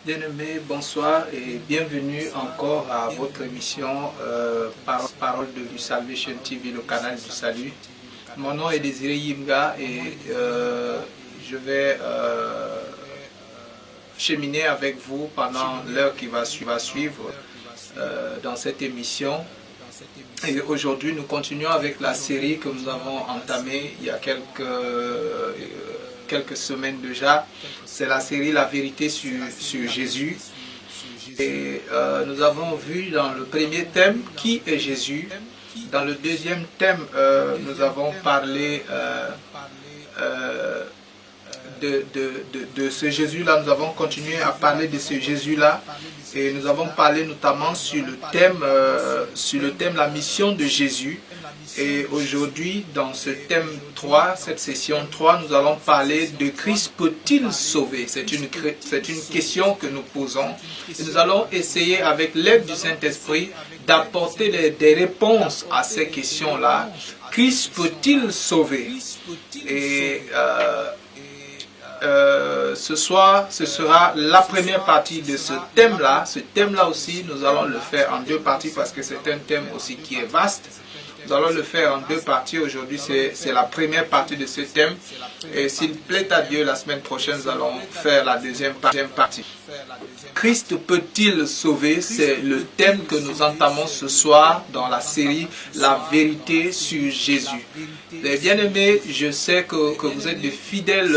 Bien-aimés, bonsoir et bienvenue encore à votre émission Parole de Salvation TV, le canal du salut. Mon nom est Désiré Yimga et je vais cheminer avec vous pendant l'heure qui va suivre dans cette émission. Et aujourd'hui, nous continuons avec la série que nous avons entamée il y a quelques semaines déjà. C'est la série La vérité sur Jésus. Et nous avons vu dans le premier thème qui est Jésus. Dans le deuxième thème, nous avons parlé de ce Jésus-là. Nous avons continué à parler de ce Jésus-là. Et nous avons parlé notamment sur le thème la mission de Jésus. Et aujourd'hui, dans ce thème 3, cette session 3, nous allons parler de Christ peut-il sauver? C'est une question que nous posons. Et nous allons essayer, avec l'aide du Saint-Esprit, d'apporter des réponses à ces questions-là. Christ peut-il sauver? Et ce soir, ce sera la première partie de ce thème-là. Ce thème-là aussi, nous allons le faire en deux parties parce que c'est un thème aussi qui est vaste. Nous allons le faire en deux parties. Aujourd'hui, c'est la première partie de ce thème. Et s'il plaît à Dieu, la semaine prochaine, nous allons faire la deuxième partie. Christ peut-il sauver? C'est le thème que nous entamons ce soir dans la série La vérité sur Jésus. Les bien-aimés, je sais que vous êtes de fidèles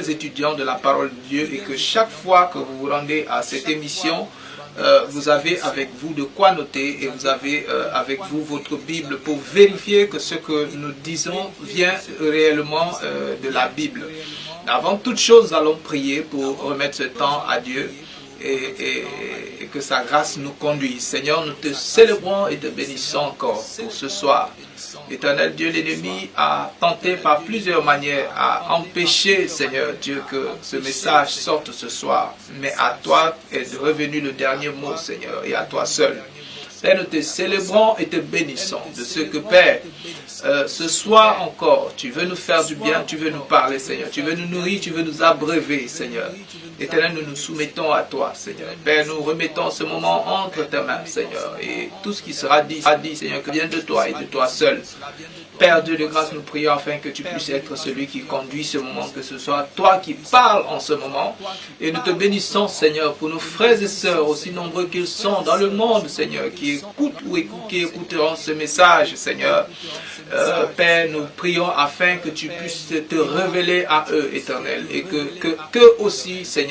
étudiants de la parole de Dieu et que chaque fois que vous vous rendez à cette émission, vous avez avec vous de quoi noter et vous avez avec vous votre Bible pour vérifier que ce que nous disons vient réellement de la Bible. Avant toute chose, nous allons prier pour remettre ce temps à Dieu et que sa grâce nous conduise. Seigneur, nous te célébrons et te bénissons encore pour ce soir. Éternel Dieu, l'ennemi a tenté par plusieurs manières à empêcher, Seigneur Dieu, que ce message sorte ce soir. Mais à toi est revenu le dernier mot, Seigneur, et à toi seul. Père, nous te célébrons et te bénissons de ce que, Père, ce soir encore, tu veux nous faire du bien, tu veux nous parler, Seigneur. Tu veux nous nourrir, tu veux nous abreuver, Seigneur. Éternel, nous nous soumettons à toi, Seigneur. Père, nous remettons ce moment entre tes mains, Seigneur. Et tout ce qui sera dit, Seigneur, que vient de toi et de toi seul. Père Dieu de grâce, nous prions afin que tu puisses être celui qui conduit ce moment, que ce soit toi qui parles en ce moment. Et nous te bénissons, Seigneur, pour nos frères et sœurs, aussi nombreux qu'ils sont dans le monde, Seigneur, qui écoutent ou qui écouteront ce message, Seigneur. Père, nous prions afin que tu puisses te révéler à eux, Éternel, et que aussi, Seigneur,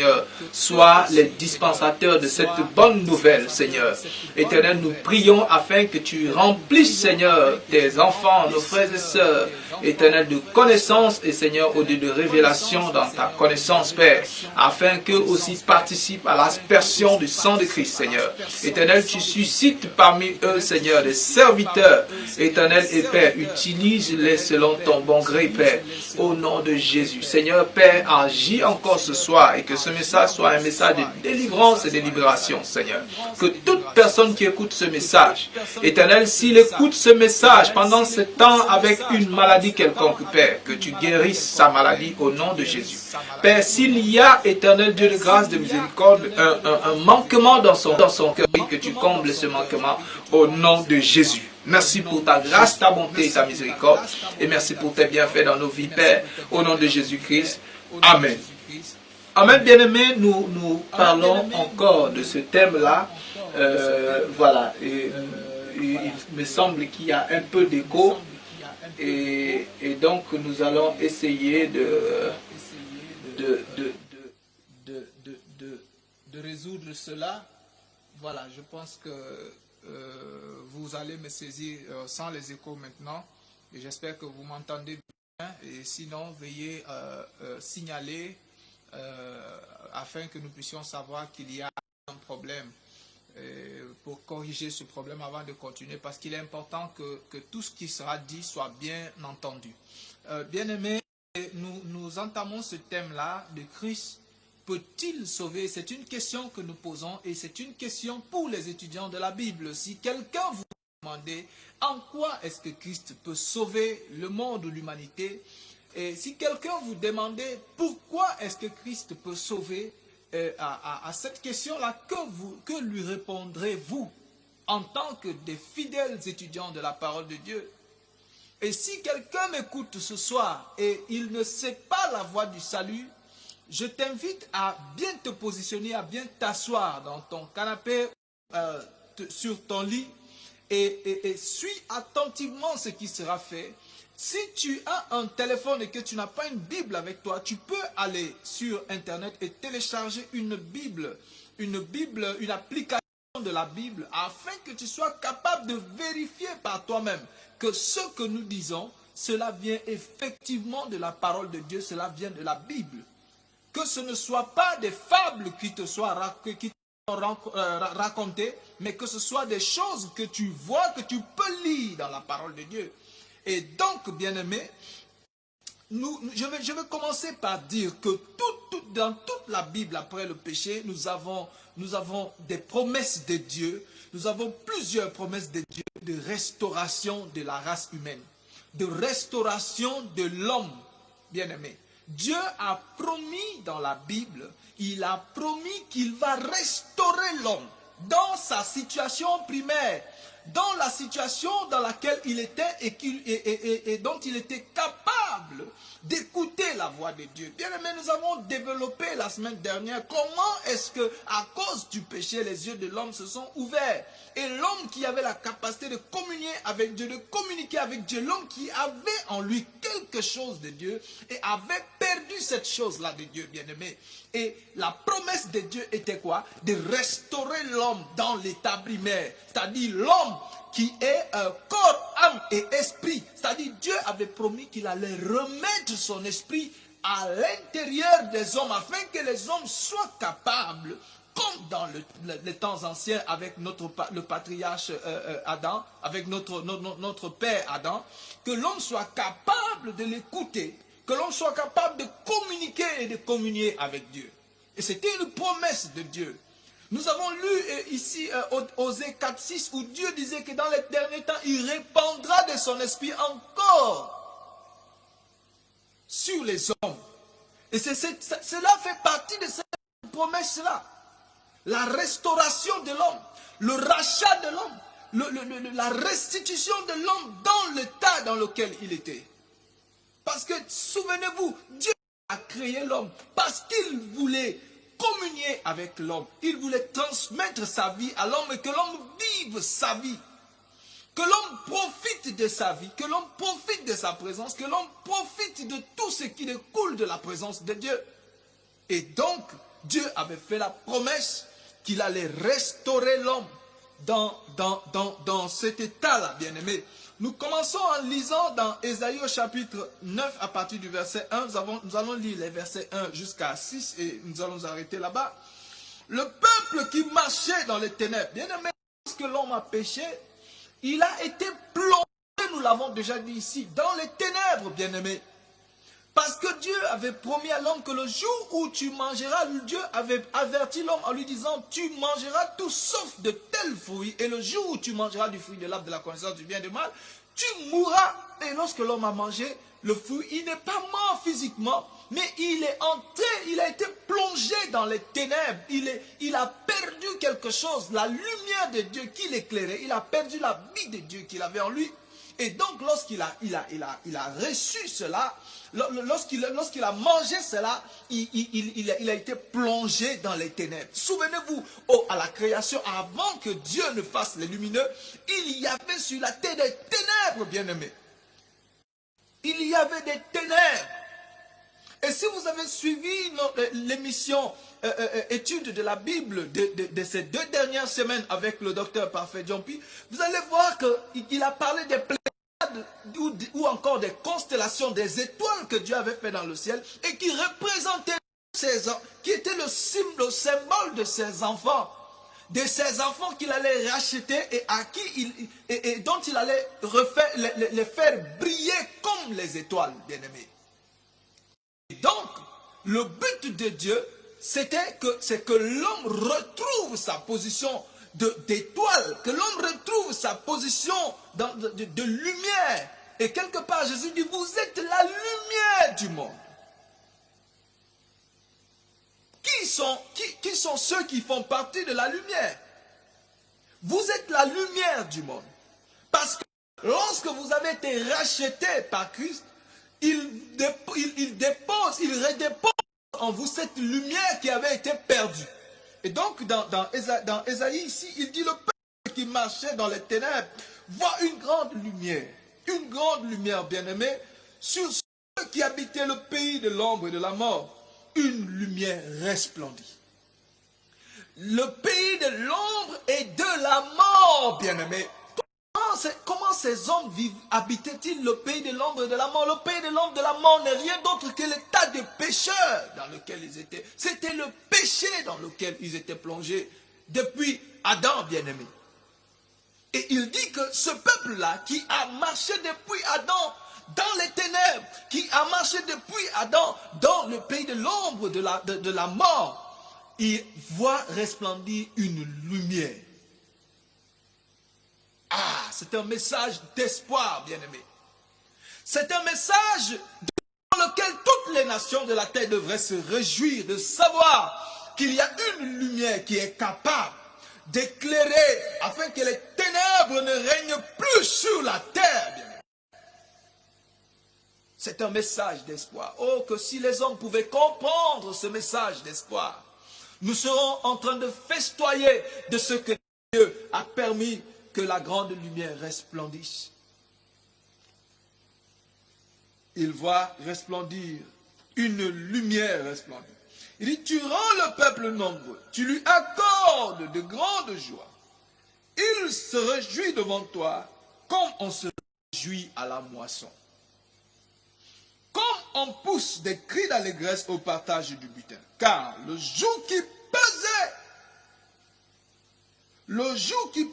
soient les dispensateurs de cette bonne nouvelle, Seigneur. Éternel, nous prions afin que tu remplisses, Seigneur, tes enfants, nos frères et sœurs, Éternel, de connaissance et, Seigneur, au-delà de révélation dans ta connaissance, Père, afin qu'eux aussi participent à l'aspersion du sang de Christ, Seigneur. Éternel, tu suscites parmi eux, Seigneur, des serviteurs, Éternel et Père, utilise-les selon ton bon gré, Père, au nom de Jésus. Seigneur, Père, agis encore ce soir et que ce message soit un message de délivrance et de libération, Seigneur. Que toute personne qui écoute ce message, Éternel, s'il écoute ce message pendant ce temps avec une maladie quelconque, Père, que tu guérisses sa maladie au nom de Jésus. Père, s'il y a, Éternel Dieu de grâce, de miséricorde, un manquement dans son cœur, que tu combles ce manquement au nom de Jésus. Merci pour ta grâce, ta bonté et ta miséricorde. Et merci pour tes bienfaits dans nos vies, Père, au nom de Jésus-Christ. Amen. Amen, bien-aimés, nous parlons encore de ce thème-là. Voilà, et il me semble qu'il y a un peu d'écho. Et donc, nous allons essayer de résoudre cela. Voilà, je pense que vous allez me saisir sans les échos maintenant. Et j'espère que vous m'entendez bien. Et sinon, veuillez signaler afin que nous puissions savoir qu'il y a un problème pour corriger ce problème avant de continuer. Parce qu'il est important que tout ce qui sera dit soit bien entendu. Bien-aimés, nous entamons ce thème-là de Christ. Peut-il sauver? C'est une question que nous posons et c'est une question pour les étudiants de la Bible. Si quelqu'un vous demande en quoi est-ce que Christ peut sauver le monde ou l'humanité, et si quelqu'un vous demandait pourquoi est-ce que Christ peut sauver, à cette question-là, que lui répondrez-vous en tant que des fidèles étudiants de la parole de Dieu? Et si quelqu'un m'écoute ce soir et il ne sait pas la voie du salut, je t'invite à bien te positionner, à bien t'asseoir dans ton canapé, sur ton lit, et suis attentivement ce qui sera fait. Si tu as un téléphone et que tu n'as pas une Bible avec toi, tu peux aller sur Internet et télécharger une Bible, une application de la Bible, afin que tu sois capable de vérifier par toi-même que ce que nous disons, cela vient effectivement de la parole de Dieu, cela vient de la Bible. Que ce ne soit pas des fables qui te soient racontées, mais que ce soit des choses que tu vois, que tu peux lire dans la parole de Dieu. Et donc, bien-aimés, je vais commencer par dire que dans toute la Bible, après le péché, nous avons des promesses de Dieu. Nous avons plusieurs promesses de Dieu de restauration de la race humaine, de restauration de l'homme, bien-aimé. Dieu a promis dans la Bible, il a promis qu'il va restaurer l'homme dans sa situation primaire, dans la situation dans laquelle il était et dont il était capable d'écouter la voix de Dieu. Bien aimé, nous avons développé la semaine dernière comment est-ce que, à cause du péché, les yeux de l'homme se sont ouverts. Et l'homme qui avait la capacité de communier avec Dieu, de communiquer avec Dieu, l'homme qui avait en lui quelque chose de Dieu et avait perdu cette chose-là de Dieu, bien aimé. Et la promesse de Dieu était quoi? De restaurer l'homme dans l'état primaire, c'est-à-dire l'homme qui est corps, âme et esprit. C'est-à-dire Dieu avait promis qu'il allait remettre son esprit à l'intérieur des hommes afin que les hommes soient capables, comme dans les temps anciens avec le patriarche Adam, avec notre père Adam, que l'homme soit capable de l'écouter, que l'on soit capable de communiquer et de communier avec Dieu. Et c'était une promesse de Dieu. Nous avons lu ici Osée 4:6 où Dieu disait que dans les derniers temps, il répandra de son esprit encore sur les hommes. Et cela fait partie de cette promesse-là. La restauration de l'homme, le rachat de l'homme, la restitution de l'homme dans l'état dans lequel il était. Parce que, souvenez-vous, Dieu a créé l'homme parce qu'il voulait communier avec l'homme. Il voulait transmettre sa vie à l'homme et que l'homme vive sa vie. Que l'homme profite de sa vie, que l'homme profite de sa présence, que l'homme profite de tout ce qui découle de la présence de Dieu. Et donc, Dieu avait fait la promesse qu'il allait restaurer l'homme dans cet état-là, bien-aimé. Nous commençons en lisant dans Ésaïe au chapitre 9 à partir du verset 1. Nous allons lire les versets 1 jusqu'à 6 et nous allons nous arrêter là-bas. Le peuple qui marchait dans les ténèbres, bien-aimé, lorsque l'homme a péché, il a été plongé, nous l'avons déjà dit ici, dans les ténèbres, bien-aimé. Parce que Dieu avait promis à l'homme que le jour où tu mangeras, Dieu avait averti l'homme en lui disant, tu mangeras tout sauf de tels fruits, et le jour où tu mangeras du fruit de l'arbre de la connaissance du bien et du mal, tu mourras. Et lorsque l'homme a mangé le fruit, il n'est pas mort physiquement, mais il est entré, il a été plongé dans les ténèbres, il a perdu quelque chose, la lumière de Dieu qui l'éclairait, il a perdu la vie de Dieu qu'il avait en lui. Et donc, lorsqu'il a reçu cela, lorsqu'il a mangé cela, il a été plongé dans les ténèbres. Souvenez-vous, à la création, avant que Dieu ne fasse les lumineux, il y avait sur la terre des ténèbres, bien-aimés. Il y avait des ténèbres. Et si vous avez suivi l'émission étude de la Bible de ces 2 dernières semaines avec le docteur Parfait Jompi, vous allez voir qu'il a parlé des pléiades ou encore des constellations, des étoiles que Dieu avait fait dans le ciel et qui représentaient qui était le symbole de ses enfants. De ses enfants qu'il allait racheter et à qui et dont il allait les faire briller comme les étoiles, bien-aimés. Donc, le but de Dieu, c'est que l'homme retrouve sa position d'étoile, que l'homme retrouve sa position de lumière. Et quelque part, Jésus dit, vous êtes la lumière du monde. Qui qui sont ceux qui font partie de la lumière? Vous êtes la lumière du monde. Parce que lorsque vous avez été rachetés par Christ, il redépose en vous cette lumière qui avait été perdue. Et donc, dans Ésaïe, ici, il dit, le peuple qui marchait dans les ténèbres voit une grande lumière, bien-aimée, sur ceux qui habitaient le pays de l'ombre et de la mort. Une lumière resplendit. Le pays de l'ombre et de la mort, bien-aimé. Comment ces hommes habitaient-ils le pays de l'ombre et de la mort? Le pays de l'ombre et de la mort n'est rien d'autre que l'état de pécheur dans lequel ils étaient. C'était le péché dans lequel ils étaient plongés depuis Adam, bien-aimé. Et il dit que ce peuple-là, qui a marché depuis Adam dans les ténèbres, qui a marché depuis Adam dans le pays de l'ombre de la mort, il voit resplendir une lumière. Ah, c'est un message d'espoir, bien-aimé. C'est un message dans lequel toutes les nations de la terre devraient se réjouir de savoir qu'il y a une lumière qui est capable d'éclairer afin que les ténèbres ne règnent plus sur la terre, bien-aimé. C'est un message d'espoir. Oh, que si les hommes pouvaient comprendre ce message d'espoir, nous serons en train de festoyer de ce que Dieu a permis que la grande lumière resplendisse. Il voit resplendir une lumière resplendie. Il dit, tu rends le peuple nombreux, tu lui accordes de grandes joies. Il se réjouit devant toi comme on se réjouit à la moisson. Comme on pousse des cris d'allégresse au partage du butin. Car le joug qui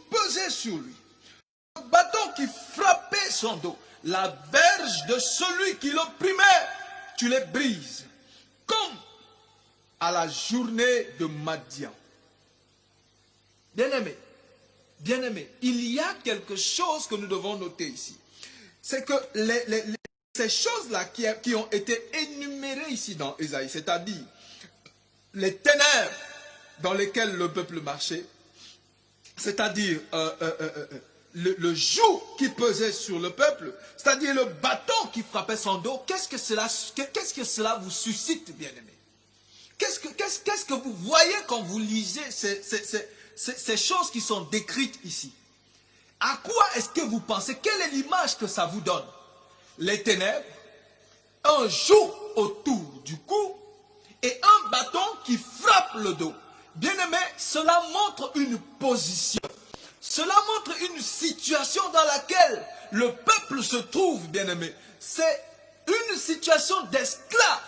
pesait sur lui, le bâton qui frappait son dos, la verge de celui qui l'opprimait, tu les brises, comme à la journée de Madian. Bien-aimé, il y a quelque chose que nous devons noter ici. C'est que ces choses-là qui ont été énumérées ici dans Ésaïe, c'est-à-dire les ténèbres dans lesquelles le peuple marchait, c'est-à-dire le joug qui pesait sur le peuple, c'est-à-dire le bâton qui frappait son dos, qu'est-ce que cela vous suscite, bien-aimé? Qu'est-ce que vous voyez quand vous lisez ces choses qui sont décrites ici? À quoi est-ce que vous pensez? Quelle est l'image que ça vous donne? Les ténèbres, un joug autour du cou et un bâton qui frappe le dos. Bien-aimé, cela montre une position. Cela montre une situation dans laquelle le peuple se trouve, bien-aimé. C'est une situation d'esclave.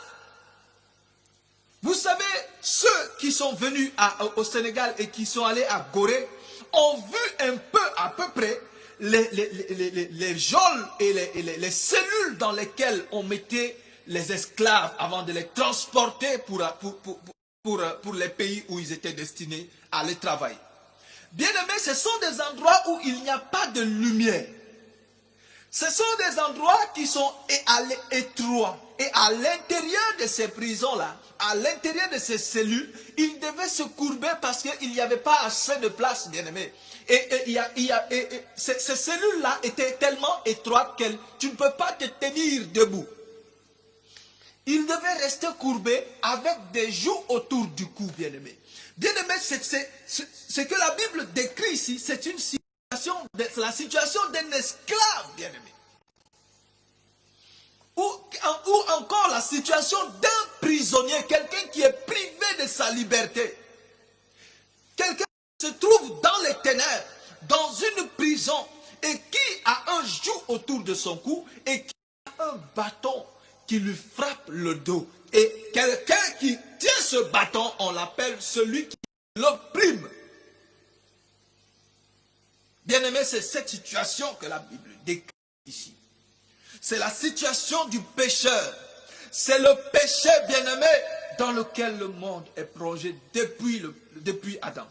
Vous savez, ceux qui sont venus au Sénégal et qui sont allés à Gorée ont vu un peu, à peu près, les geôles et les cellules dans lesquelles on mettait les esclaves avant de les transporter pour les pays où ils étaient destinés à aller travailler. Bien aimé, ce sont des endroits où il n'y a pas de lumière. Ce sont des endroits qui sont étroits. Et à l'intérieur de ces prisons-là, à l'intérieur de ces cellules, ils devaient se courber parce qu'il n'y avait pas assez de place, bien aimé. Et ces cellules-là étaient tellement étroites que tu ne peux pas te tenir debout. Ils devaient rester courbés avec des jougs autour du cou, bien aimé. Bien aimé, ce que la Bible décrit ici, c'est la situation d'un esclave, bien aimé. Ou encore la situation d'un prisonnier, quelqu'un qui est privé de sa liberté. Quelqu'un qui se trouve dans les ténèbres, dans une prison, et qui a un joug autour de son cou, et qui a un bâton qui lui frappe le dos. Et quelqu'un qui tient ce bâton, on l'appelle celui qui l'opprime. Bien aimé, c'est cette situation que la Bible décrit ici. C'est la situation du pécheur. C'est le péché, bien-aimé, dans lequel le monde est plongé depuis Adam.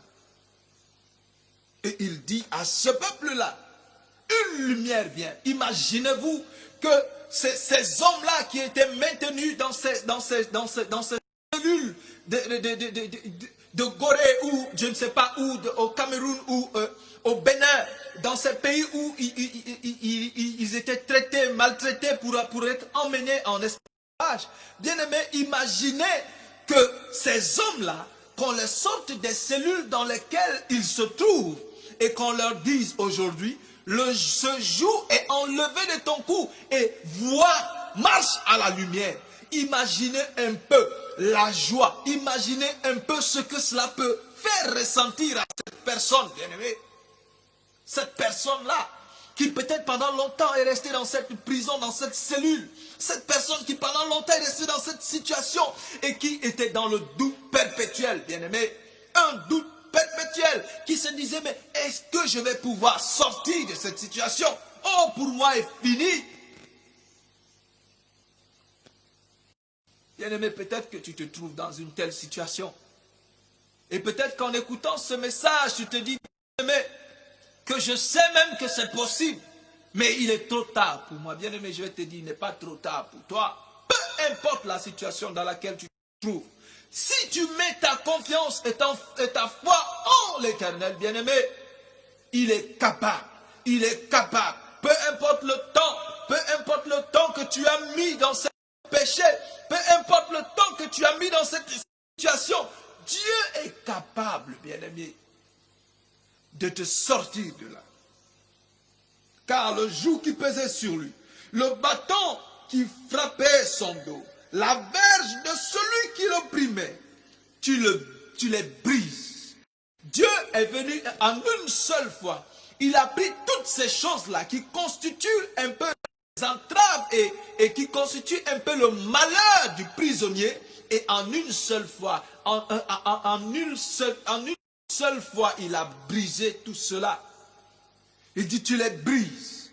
Et il dit à ce peuple-là, une lumière vient. Imaginez-vous que ces hommes-là qui étaient maintenus dans ces cellules cellules de Gorée ou je ne sais pas où, au Cameroun ou au Bénin, dans ces pays où ils étaient traités, maltraités pour être emmenés en esclavage. Bien-aimés, imaginez que ces hommes-là, qu'on les sorte des cellules dans lesquelles ils se trouvent et qu'on leur dise aujourd'hui, ce joug est enlevé de ton cou et vois, marche à la lumière. Imaginez un peu la joie, imaginez un peu ce que cela peut faire ressentir à cette personne, bien-aimée. Cette personne-là, qui peut-être pendant longtemps est restée dans cette prison, dans cette cellule. Cette personne qui pendant longtemps est restée dans cette situation et qui était dans le doute perpétuel, bien-aimé. Un doute perpétuel qui se disait, mais est-ce que je vais pouvoir sortir de cette situation? Oh, pour moi est fini. Bien-aimé, peut-être que tu te trouves dans une telle situation. Et peut-être qu'en écoutant ce message, tu te dis, bien-aimé, que je sais même que c'est possible, mais il est trop tard pour moi. Bien-aimé, je vais te dire, il n'est pas trop tard pour toi. Peu importe la situation dans laquelle tu te trouves. Si tu mets ta confiance et ta foi en l'Éternel, bien-aimé, il est capable. Il est capable. Peu importe le temps que tu as mis dans ce péché, peu importe le temps que tu as mis dans cette situation, Dieu est capable, bien-aimé, de te sortir de là. Car le joug qui pesait sur lui, le bâton qui frappait son dos, la verge de celui qui l'opprimait, tu les brises. Dieu est venu en une seule fois. Il a pris toutes ces choses-là qui constituent un peu les entraves et qui constituent un peu le malheur du prisonnier. Et en une seule fois, en une seule fois, il a brisé tout cela. Il dit, tu les brises.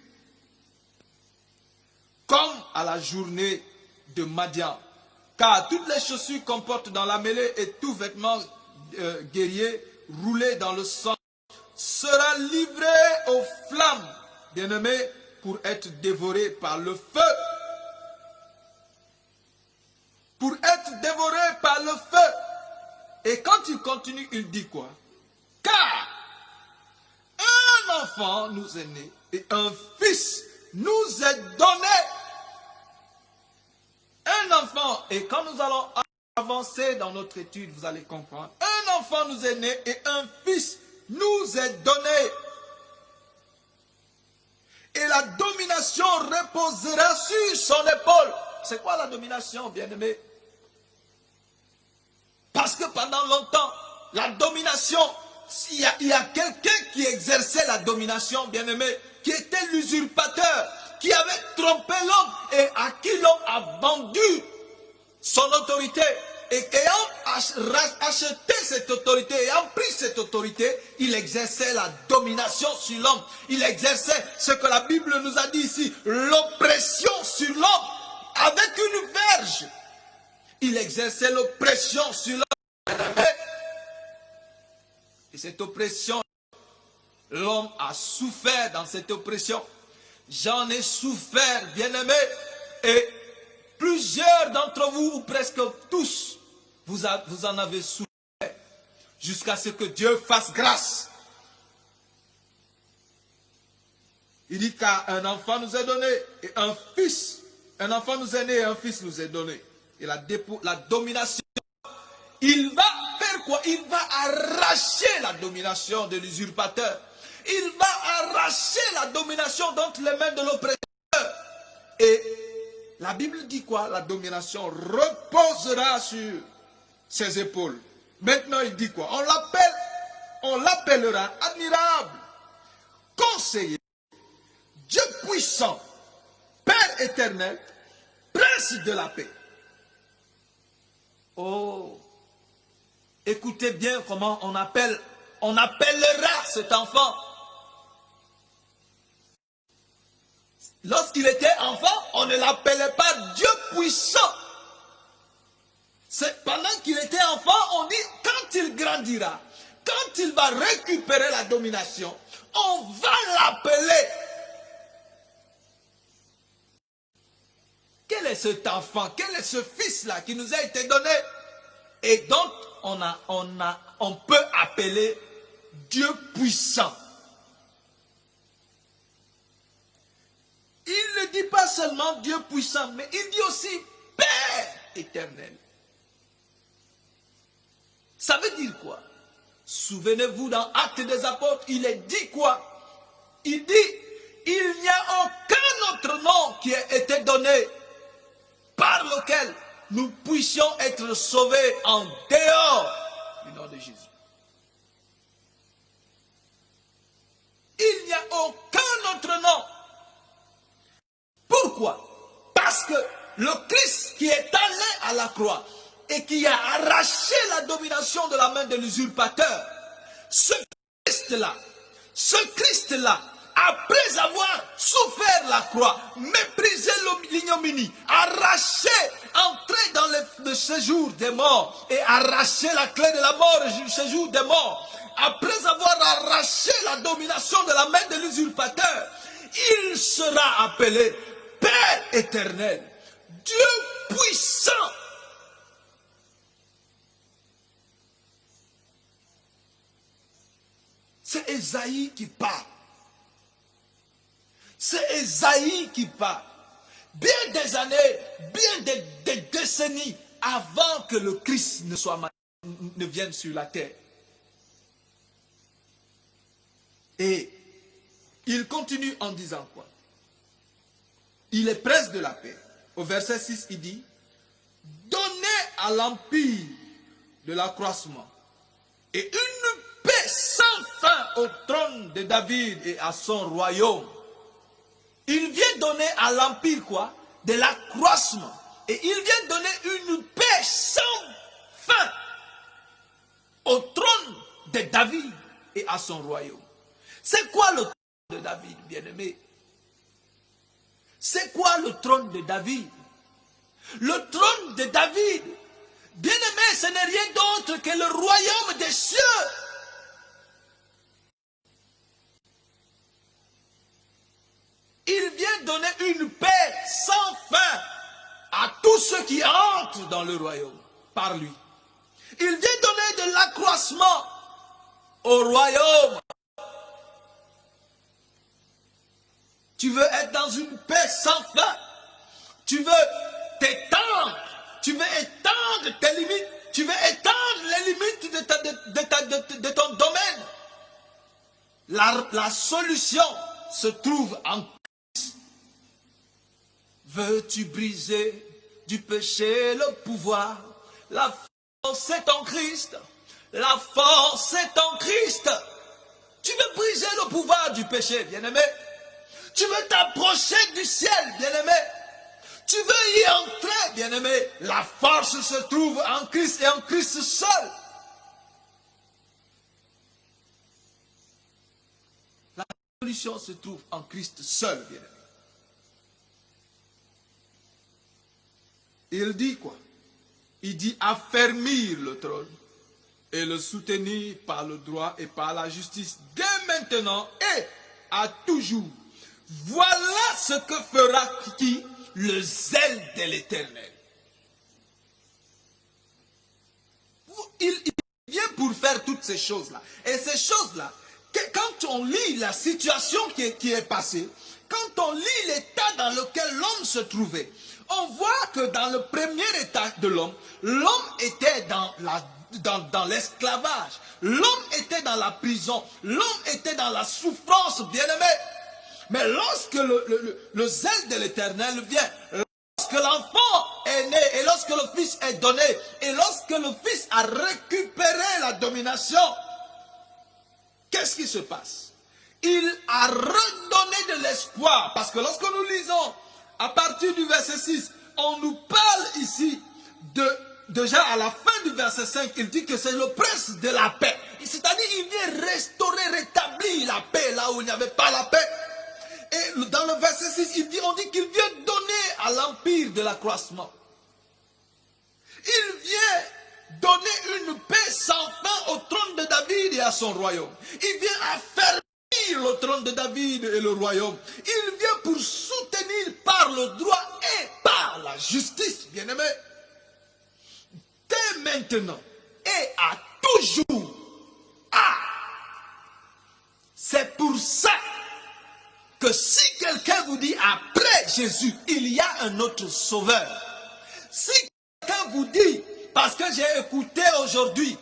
Comme à la journée de Madian. Car toutes les chaussures qu'on porte dans la mêlée et tout vêtement guerrier roulé dans le sang sera livré aux flammes, bien-aimés, pour être dévoré par le feu. Pour être dévoré par le feu. Et quand il continue, il dit quoi? Car un enfant nous est né et un fils nous est donné. Un enfant, et quand nous allons avancer dans notre étude, vous allez comprendre. Un enfant nous est né et un fils nous est donné. Et la domination reposera sur son épaule. C'est quoi la domination, bien-aimé? Parce que pendant longtemps, la domination, il y a quelqu'un qui exerçait la domination, bien-aimé, qui était l'usurpateur, qui avait trompé l'homme et à qui l'homme a vendu son autorité. Et ayant acheté cette autorité, ayant pris cette autorité, il exerçait la domination sur l'homme. Il exerçait ce que la Bible nous a dit ici, l'oppression sur l'homme avec une verge. Il exerçait l'oppression sur l'homme. Et cette oppression, l'homme a souffert dans cette oppression. J'en ai souffert, bien-aimé, et plusieurs d'entre vous, ou presque tous, vous en avez souffert, jusqu'à ce que Dieu fasse grâce. Il dit qu'un enfant nous est donné, et un enfant nous est né, et un fils nous est donné. Et la domination, il va faire quoi? Il va arracher la domination de l'usurpateur. Il va arracher la domination d'entre les mains de l'oppresseur. Et la Bible dit quoi? La domination reposera sur ses épaules. Maintenant, il dit quoi? On l'appellera admirable, conseiller, Dieu puissant, Père éternel, Prince de la paix. Oh, écoutez bien comment on appellera cet enfant. Lorsqu'il était enfant, on ne l'appelait pas Dieu puissant. C'est pendant qu'il était enfant, on dit quand il grandira, quand il va récupérer la domination, on va l'appeler. Quel est cet enfant? Quel est ce fils-là qui nous a été donné? et dont on peut appeler Dieu puissant. Il ne dit pas seulement Dieu puissant, mais il dit aussi Père éternel. Ça veut dire quoi? Souvenez-vous, dans Actes des Apôtres, il est dit quoi? Il dit, il n'y a aucun autre nom qui ait été donné par lequel nous puissions être sauvés en dehors du nom de Jésus. Il n'y a aucun autre nom. Pourquoi? Parce que le Christ qui est allé à la croix et qui a arraché la domination de la main de l'usurpateur, ce Christ-là, après avoir souffert la croix, méprisé l'ignominie, arraché, entré dans le séjour des morts et arraché la clé de la mort et du séjour des morts, après avoir arraché la domination de la main de l'usurpateur, il sera appelé Père éternel, Dieu puissant. C'est Ésaïe qui parle. C'est Ésaïe qui parle. Bien des années, bien des décennies avant que le Christ ne vienne sur la terre. Et il continue en disant quoi? Il est prince de la paix. Au verset 6, il dit, donnez à l'empire de l'accroissement et une paix sans fin au trône de David et à son royaume. Il vient donner à l'empire quoi? De l'accroissement. Et il vient donner une paix sans fin au trône de David et à son royaume. C'est quoi le trône de David, bien-aimé? C'est quoi le trône de David? Le trône de David, bien-aimé, ce n'est rien d'autre que le royaume des cieux. Il vient donner une paix sans fin à tous ceux qui entrent dans le royaume par lui. Il vient donner de l'accroissement au royaume. Tu veux être dans une paix sans fin. Tu veux t'étendre. Tu veux étendre tes limites. Tu veux étendre les limites de ton domaine. La solution se trouve en Christ. Veux-tu briser du péché le pouvoir? La force est en Christ. La force est en Christ. Tu veux briser le pouvoir du péché, bien-aimé? Tu veux t'approcher du ciel, bien-aimé? Tu veux y entrer, bien-aimé? La force se trouve en Christ et en Christ seul. La solution se trouve en Christ seul, bien-aimé. Il dit quoi? Il dit affermir le trône et le soutenir par le droit et par la justice dès maintenant et à toujours. Voilà ce que fera qui? Le zèle de l'Éternel. Il vient pour faire toutes ces choses-là. Et ces choses-là, quand on lit la situation qui est passée, quand on lit l'état dans lequel l'homme se trouvait, on voit que dans le premier état de l'homme, l'homme était dans l'esclavage, l'homme était dans la prison, l'homme était dans la souffrance, bien-aimé. Mais lorsque le zèle de l'Éternel vient, lorsque l'enfant est né et lorsque le Fils est donné, et lorsque le Fils a récupéré la domination, qu'est-ce qui se passe? Il a redonné de l'espoir. Parce que lorsque nous lisons à partir du verset 6, on nous parle ici déjà à la fin du verset 5, il dit que c'est le prince de la paix. C'est-à-dire il vient restaurer, rétablir la paix là où il n'y avait pas la paix. Et dans le verset 6, on dit qu'il vient donner à l'empire de l'accroissement. Il vient donner une paix sans fin au trône de David et à son royaume. Il vient affermir le trône de David et le royaume. Il vient pour soutenir par le droit et par la justice, bien-aimé. Dès maintenant et à toujours. Ah! C'est pour ça que si quelqu'un vous dit après Jésus, il y a un autre sauveur. Si quelqu'un vous dit, parce que j'ai écouté aujourd'hui,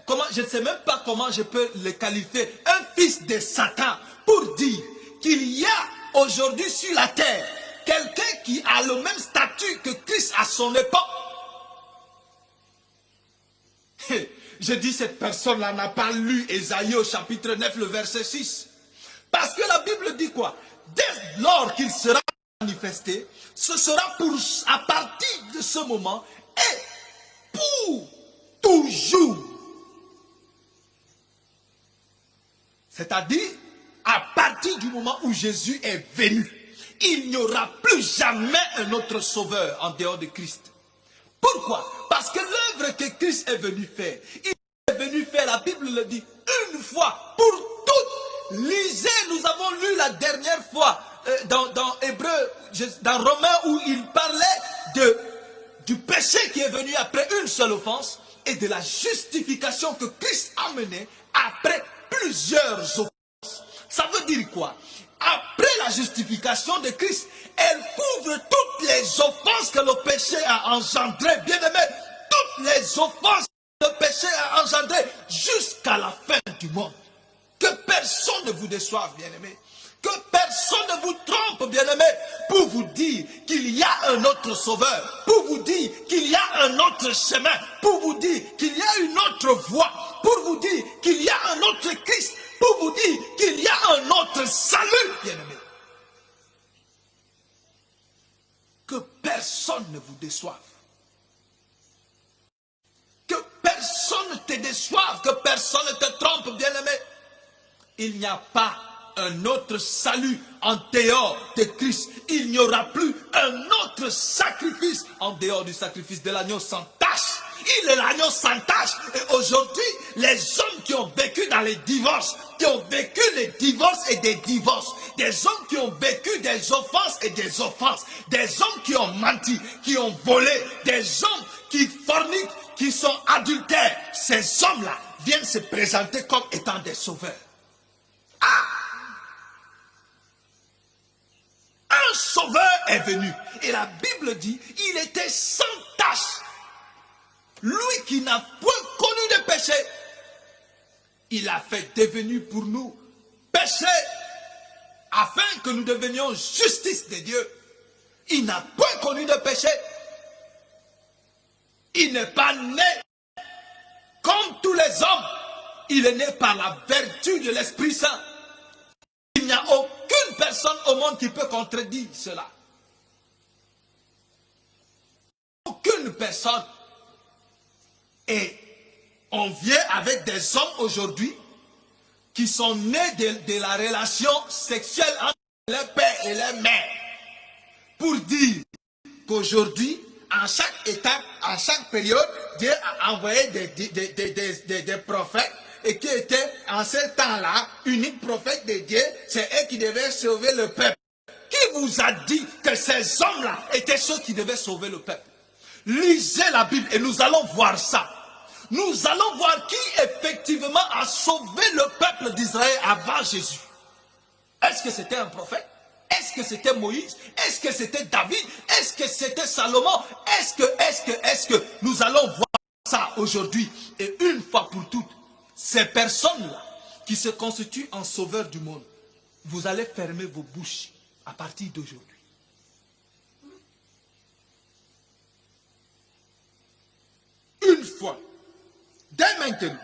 comment, je ne sais même pas comment je peux le qualifier, un fils de Satan, pour dire qu'il y a aujourd'hui sur la terre quelqu'un qui a le même statut que Christ à son époque. Je dis, cette personne-là n'a pas lu Ésaïe au chapitre 9, le verset 6. Parce que la Bible dit quoi? Dès lors qu'il sera manifesté, ce sera à partir de ce moment et pour toujours. C'est-à-dire, à partir du moment où Jésus est venu, il n'y aura plus jamais un autre sauveur en dehors de Christ. Pourquoi? Parce que l'œuvre que Christ est venu faire, il est venu faire, la Bible le dit, une fois pour toutes. Lisez, nous avons lu la dernière fois dans Hébreu, dans Romains, où il parlait du péché qui est venu après une seule offense et de la justification que Christ a menée après plusieurs offenses. Ça veut dire quoi? Après la justification de Christ, elle couvre toutes les offenses que le péché a engendrées. Bien-aimés, toutes les offenses que le péché a engendrées jusqu'à la fin du monde. Que personne ne vous déçoive, bien-aimés. Que personne ne vous trompe, bien-aimés, pour vous dire qu'il y a un autre sauveur, pour vous dire qu'il y a un autre chemin, pour vous dire qu'il y a une autre voie, pour vous dire qu'il y a un autre Christ, pour vous dire qu'il y a un autre salut, bien-aimés. Que personne ne vous déçoive. Que personne ne te déçoive, que personne ne te trompe, bien-aimé. Il n'y a pas un autre salut en dehors de Christ. Il n'y aura plus un autre sacrifice en dehors du sacrifice de l'agneau sans tache. Il est l'agneau sans tache. Et aujourd'hui, les hommes qui ont vécu dans les divorces, qui ont vécu les divorces et des divorces, des hommes qui ont vécu des offenses et des offenses, des hommes qui ont menti, qui ont volé, des hommes qui forniquent, qui sont adultères, ces hommes-là viennent se présenter comme étant des sauveurs. Ah! Un sauveur est venu. Et la Bible dit, il était sans tache. Lui qui n'a point connu de péché, il a fait devenir pour nous péché, afin que nous devenions justice de Dieu. Il n'a point connu de péché. Il n'est pas né comme tous les hommes. Il est né par la vertu de l'Esprit Saint. Il n'y a aucune personne au monde qui peut contredire cela. Aucune personne. Et on vient avec des hommes aujourd'hui qui sont nés de la relation sexuelle entre les pères et les mères. Pour dire qu'aujourd'hui, en chaque étape, en chaque période, Dieu a envoyé des prophètes et qui étaient en ce temps-là, uniques prophètes de Dieu, c'est eux qui devaient sauver le peuple. Qui vous a dit que ces hommes-là étaient ceux qui devaient sauver le peuple? Lisez la Bible et nous allons voir ça. Nous allons voir qui effectivement a sauvé le peuple d'Israël avant Jésus. Est-ce que c'était un prophète? Est-ce que c'était Moïse? Est-ce que c'était David? Est-ce que c'était Salomon? Est-ce que nous allons voir ça aujourd'hui? Et une fois pour toutes, ces personnes-là qui se constituent en sauveurs du monde, vous allez fermer vos bouches à partir d'aujourd'hui. Une fois, dès maintenant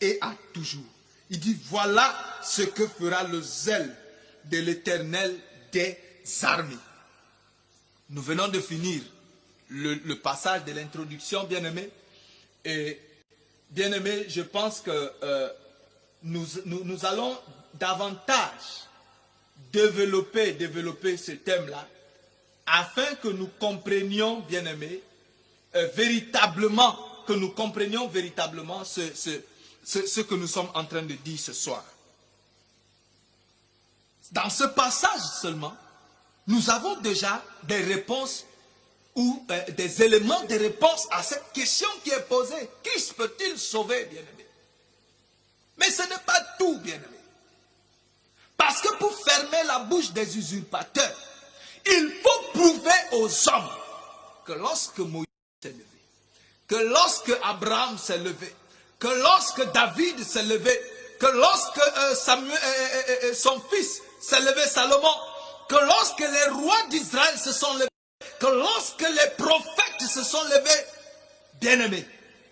et à toujours. Il dit, voilà ce que fera le zèle de l'Éternel des armées. Nous venons de finir le passage de l'introduction, bien-aimés. Et bien-aimés, je pense que nous allons davantage développer ce thème-là afin que nous comprenions, bien-aimés, véritablement, que nous comprenions véritablement ce que nous sommes en train de dire ce soir. Dans ce passage seulement, nous avons déjà des réponses ou des éléments de réponse à cette question qui est posée. Qui peut-il sauver, bien-aimé? Mais ce n'est pas tout, bien-aimé. Parce que pour fermer la bouche des usurpateurs, il faut prouver aux hommes que lorsque Moïse s'est levé, que lorsque Abraham s'est levé, que lorsque David s'est levé, que lorsque son fils s'est levé, Salomon, que lorsque les rois d'Israël se sont levés, que lorsque les prophètes se sont levés, bien-aimés,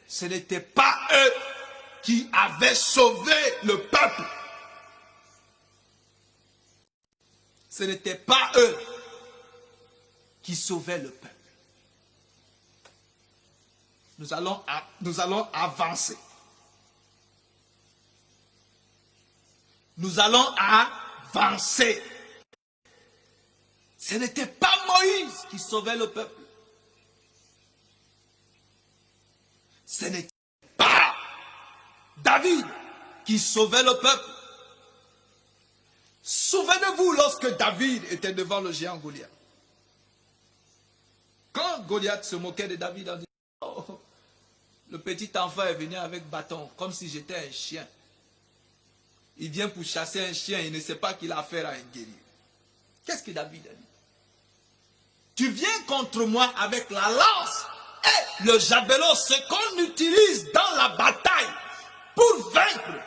ce n'était pas eux qui avaient sauvé le peuple. Ce n'était pas eux qui sauvaient le peuple. Nous allons avancer. Nous allons avancer. Ce n'était pas Moïse qui sauvait le peuple. Ce n'était pas David qui sauvait le peuple. Souvenez-vous lorsque David était devant le géant Goliath. Quand Goliath se moquait de David en disant « Oh, le petit enfant est venu avec bâton, comme si j'étais un chien. Il vient pour chasser un chien, il ne sait pas qu'il a affaire à un guerrier. » Qu'est-ce que David a dit? Tu viens contre moi avec la lance et le javelot, ce qu'on utilise dans la bataille pour vaincre,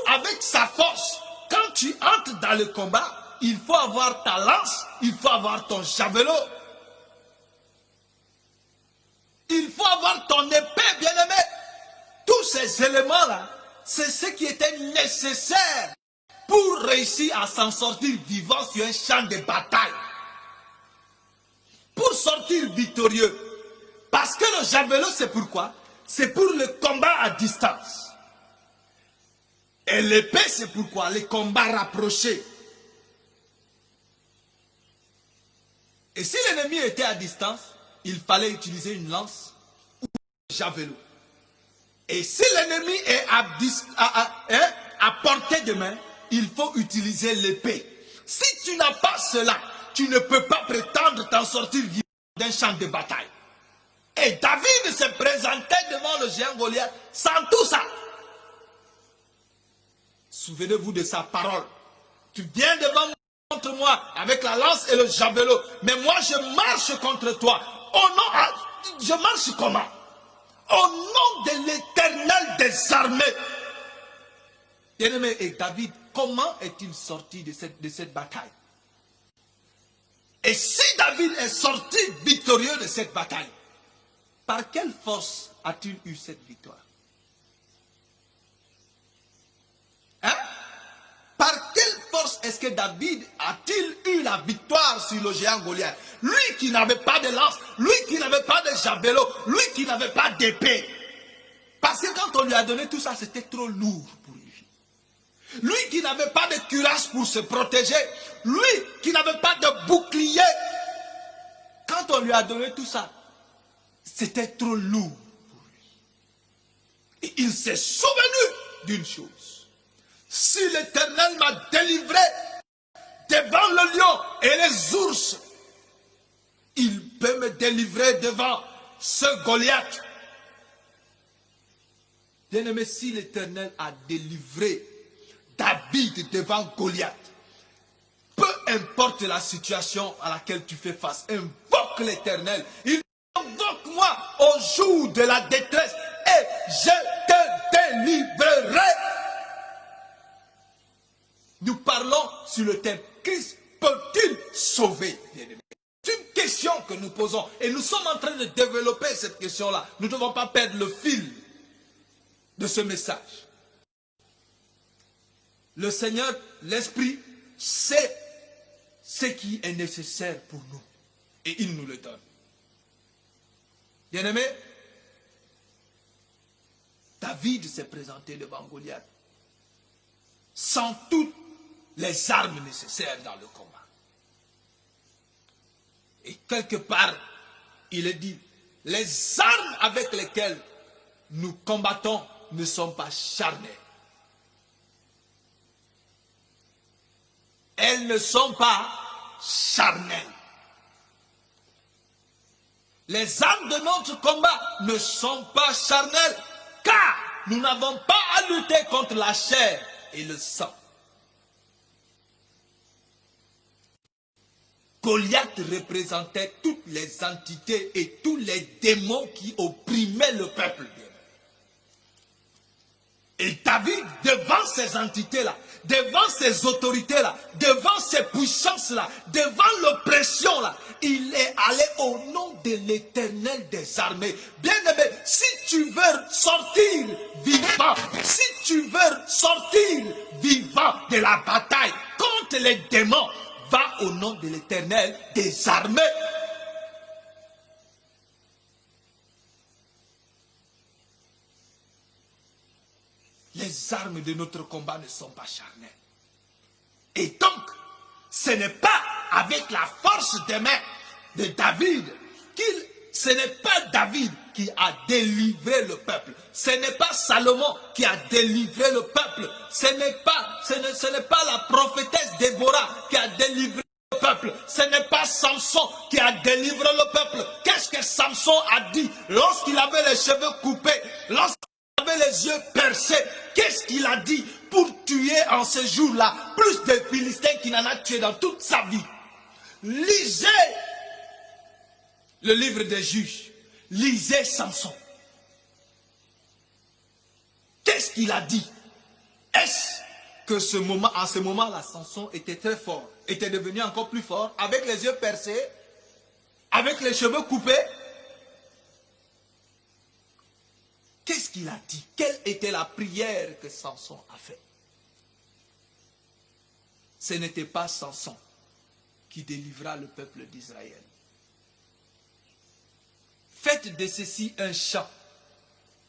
avec sa force. Quand tu entres dans le combat, il faut avoir ta lance, il faut avoir ton javelot. Il faut avoir ton épée, bien-aimé. Tous ces éléments-là, c'est ce qui était nécessaire pour réussir à s'en sortir vivant sur un champ de bataille. Pour sortir victorieux. Parce que le javelot, c'est pourquoi? C'est pour le combat à distance. Et l'épée, c'est pourquoi? Les combats rapprochés. Et si l'ennemi était à distance, il fallait utiliser une lance ou un javelot. Et si l'ennemi est à portée de main, il faut utiliser l'épée. Si tu n'as pas cela, tu ne peux pas prétendre t'en sortir vivant d'un champ de bataille. Et David se présentait devant le géant Goliath sans tout ça. Souvenez-vous de sa parole. Tu viens devant moi, contre moi avec la lance et le javelot. Mais moi je marche contre toi. Je marche comment? Au nom de l'Éternel des armées. Bien-aimé, et David, comment est-il sorti de cette bataille? Et si David est sorti victorieux de cette bataille, par quelle force a-t-il eu cette victoire? Hein? Par quelle force est-ce que David a-t-il eu la victoire sur le géant Goliath? Lui qui n'avait pas de lance, lui qui n'avait pas de javelot, lui qui n'avait pas d'épée. Parce que quand on lui a donné tout ça, c'était trop lourd pour lui. Lui qui n'avait pas de cuirasse pour se protéger, lui qui n'avait pas de bouclier. Quand on lui a donné tout ça, c'était trop lourd pour lui. Et il s'est souvenu d'une chose. Si l'Éternel m'a délivré devant le lion et les ours, il peut me délivrer devant ce Goliath. Bien-aimé, si l'Éternel a délivré David devant Goliath, peu importe la situation à laquelle tu fais face, invoque l'Éternel. Il invoque moi au jour de la détresse et je te délivrerai. Nous parlons sur le thème, Christ peut-il sauver? C'est une question que nous posons et nous sommes en train de développer cette question-là. Nous ne devons pas perdre le fil de ce message. Le Seigneur, l'Esprit, sait ce qui est nécessaire pour nous et il nous le donne. Bien-aimé, David s'est présenté devant Goliath sans toutes les armes nécessaires dans le combat. Et quelque part, il est dit, les armes avec lesquelles nous combattons ne sont pas charnelles. Elles ne sont pas charnelles. Les armes de notre combat ne sont pas charnelles, car nous n'avons pas à lutter contre la chair et le sang. Goliath représentait toutes les entités et tous les démons qui opprimaient le peuple. Et David, devant ces entités-là, devant ces autorités-là, devant ces puissances-là, devant l'oppression-là, il est allé au nom de l'Éternel des armées. Bien-aimé, si tu veux sortir vivant, si tu veux sortir vivant de la bataille contre les démons, va au nom de l'Éternel des armées. Les armes de notre combat ne sont pas charnelles. Et donc, ce n'est pas avec la force des mains de David ce n'est pas David qui a délivré le peuple. Ce n'est pas Salomon qui a délivré le peuple. Ce n'est pas la prophétesse Déborah qui a délivré le peuple. Ce n'est pas Samson qui a délivré le peuple. Qu'est-ce que Samson a dit lorsqu'il avait les cheveux coupés, lorsqu'il avait les yeux percés? Qu'est-ce qu'il a dit pour tuer en ce jour-là plus de Philistins qu'il en a tué dans toute sa vie? Lisez le livre des Juges. Lisez Samson. Qu'est-ce qu'il a dit? Est-ce que en ce moment-là, Samson était très fort, était devenu encore plus fort, avec les yeux percés, avec les cheveux coupés? Qu'est-ce qu'il a dit? Quelle était la prière que Samson a faite? Ce n'était pas Samson qui délivra le peuple d'Israël. Faites de ceci un chant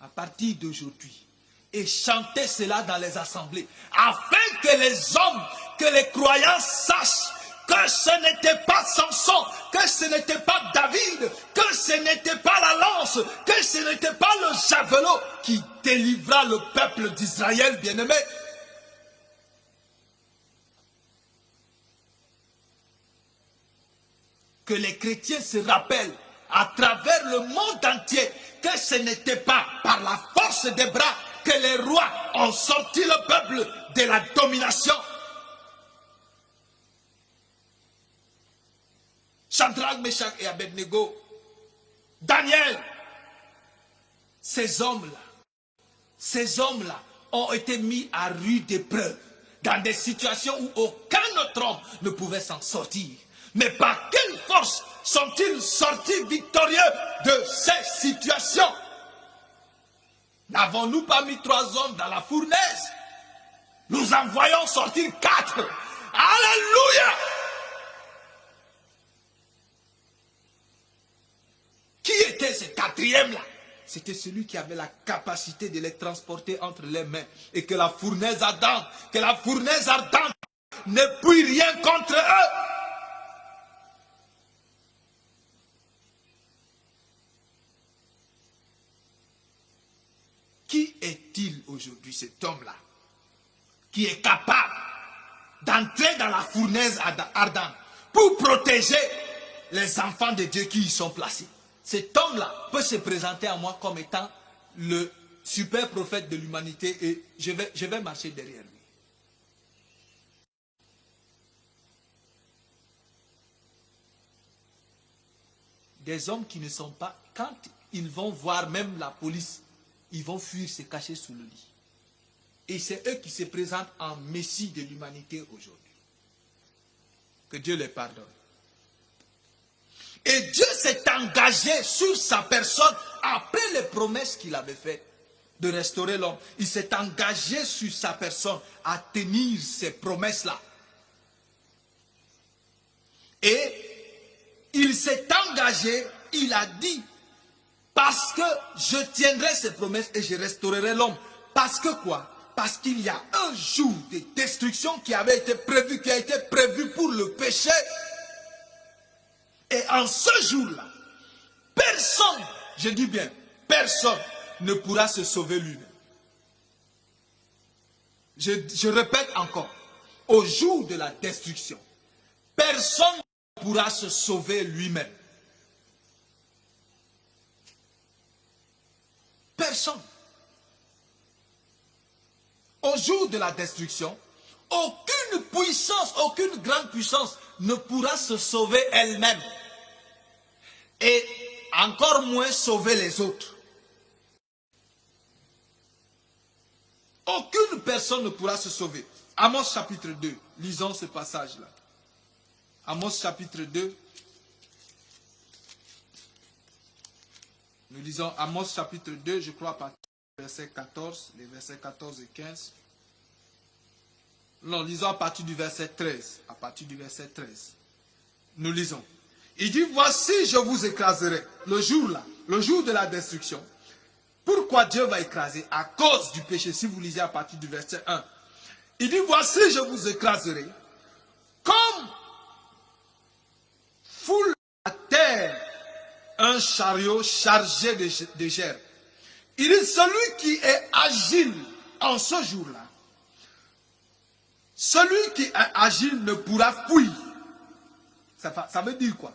à partir d'aujourd'hui et chantez cela dans les assemblées afin que les hommes, que les croyants sachent que ce n'était pas Samson, que ce n'était pas David, que ce n'était pas la lance, que ce n'était pas le javelot qui délivra le peuple d'Israël, bien-aimé. Que les chrétiens se rappellent à travers le monde entier que ce n'était pas par la force des bras que les rois ont sorti le peuple de la domination. Shadrach, Meshach et Abednego, Daniel, ces hommes-là ont été mis à rude épreuve dans des situations où aucun autre homme ne pouvait s'en sortir. Mais par quelle force sont-ils sortis victorieux de ces situations? N'avons-nous pas mis 3 hommes dans la fournaise? Nous en voyons sortir 4. Alléluia! Qui était ce 4e-là? C'était celui qui avait la capacité de les transporter entre les mains et que la fournaise ardente ne puisse rien contre eux. Qui est-il aujourd'hui, cet homme-là, qui est capable d'entrer dans la fournaise ardente pour protéger les enfants de Dieu qui y sont placés? Cet homme-là peut se présenter à moi comme étant le super prophète de l'humanité et je vais marcher derrière lui. Des hommes qui ne sont pas, quand ils vont voir même la police, ils vont fuir, se cacher sous le lit. Et c'est eux qui se présentent en Messie de l'humanité aujourd'hui. Que Dieu les pardonne. Et Dieu s'est engagé sur sa personne après les promesses qu'il avait faites de restaurer l'homme. Il s'est engagé sur sa personne à tenir ces promesses-là. Et il s'est engagé, il a dit, parce que je tiendrai ces promesses et je restaurerai l'homme. Parce que quoi? Parce qu'il y a un jour de destruction qui avait été prévu, qui a été prévu pour le péché. Et en ce jour-là, personne, je dis bien, personne ne pourra se sauver lui-même. Je répète encore, au jour de la destruction, personne ne pourra se sauver lui-même. Personne. Au jour de la destruction, aucune puissance, aucune grande puissance ne pourra se sauver elle-même. Et encore moins sauver les autres. Aucune personne ne pourra se sauver. Amos chapitre 2, lisons ce passage-là. Amos chapitre 2. Nous lisons Amos chapitre 2, je crois, à partir du verset 14, les versets 14 et 15. Non, lisons à partir du verset 13. À partir du verset 13. Nous lisons. Il dit, voici, je vous écraserai. Le jour là, le jour de la destruction. Pourquoi Dieu va écraser? À cause du péché. Si vous lisez à partir du verset 1. Il dit, voici, je vous écraserai. Comme foule à terre un chariot chargé de gerbes. Il dit, celui qui est agile en ce jour-là, celui qui est agile ne pourra fuir. Ça veut dire quoi?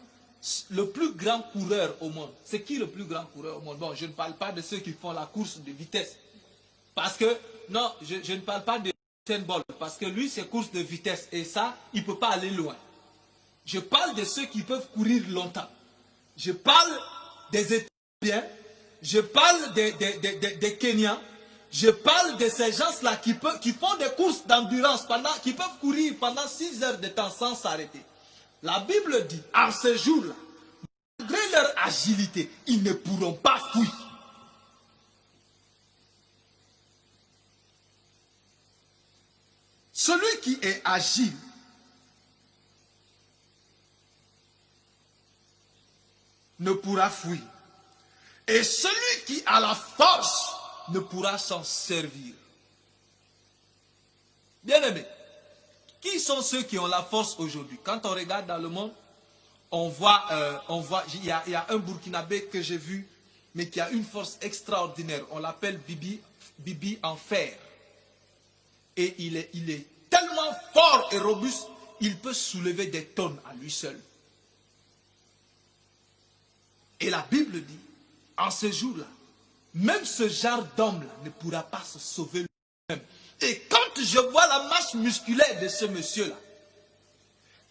Le plus grand coureur au monde. C'est qui le plus grand coureur au monde? Bon, je ne parle pas de ceux qui font la course de vitesse. Parce que, non, je ne parle pas de Usain Bolt. Parce que lui, c'est course de vitesse. Et ça, il ne peut pas aller loin. Je parle de ceux qui peuvent courir longtemps. Je parle des Éthiopiens. Je parle des Kenyans. Je parle de ces gens-là qui font des courses d'endurance, qui peuvent courir pendant 6 heures de temps sans s'arrêter. La Bible dit, en ce jour-là, malgré leur agilité, ils ne pourront pas fuir. Celui qui est agile ne pourra fuir. Et celui qui a la force ne pourra s'en servir. Bien-aimés, qui sont ceux qui ont la force aujourd'hui? Quand on regarde dans le monde, on voit, il y a un Burkinabé que j'ai vu, mais qui a une force extraordinaire. On l'appelle Bibi en fer. Et il est tellement fort et robuste, il peut soulever des tonnes à lui seul. Et la Bible dit, en ce jour-là, même ce genre d'homme-là ne pourra pas se sauver lui-même. Et quand je vois la masse musculaire de ce monsieur-là,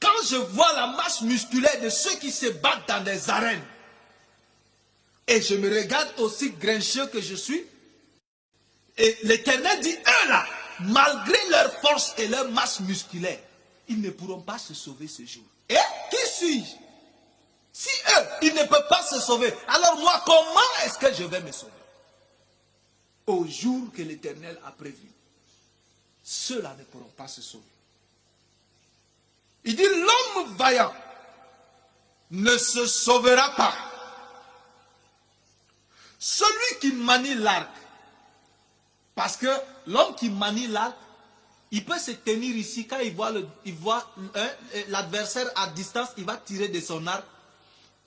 quand je vois la masse musculaire de ceux qui se battent dans des arènes, et je me regarde aussi grincheux que je suis, et l'Éternel dit, eux là, malgré leur force et leur masse musculaire, ils ne pourront pas se sauver ce jour. Et qui suis-je? Si eux, ils ne peuvent pas se sauver, alors moi, comment est-ce que je vais me sauver? Au jour que l'Éternel a prévu, ceux-là ne pourront pas se sauver. Il dit, l'homme vaillant ne se sauvera pas. Celui qui manie l'arc, parce que l'homme qui manie l'arc, il peut se tenir ici, quand il voit l'adversaire à distance, il va tirer de son arc,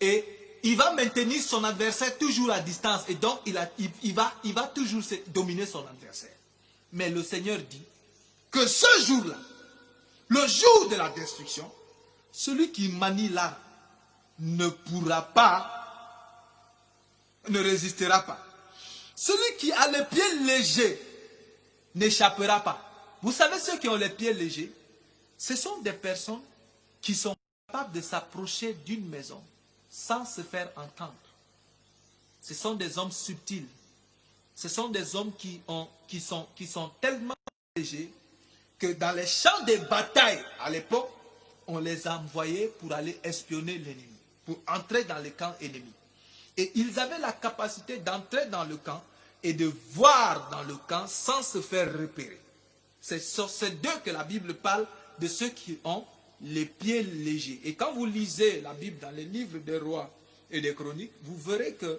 et il va maintenir son adversaire toujours à distance, et donc il va toujours dominer son adversaire. Mais le Seigneur dit que ce jour-là, le jour de la destruction, celui qui manie l'arc ne pourra pas, ne résistera pas. Celui qui a les pieds légers n'échappera pas. Vous savez, ceux qui ont les pieds légers, ce sont des personnes qui sont capables de s'approcher d'une maison sans se faire entendre. Ce sont des hommes subtils. Ce sont des hommes qui sont tellement légers que dans les champs de bataille, à l'époque, on les a envoyés pour aller espionner l'ennemi, pour entrer dans les camps ennemis. Et ils avaient la capacité d'entrer dans le camp et de voir dans le camp sans se faire repérer. C'est sur ces deux que la Bible parle de ceux qui ont les pieds légers. Et quand vous lisez la Bible dans les livres des rois et des chroniques, vous verrez qu'il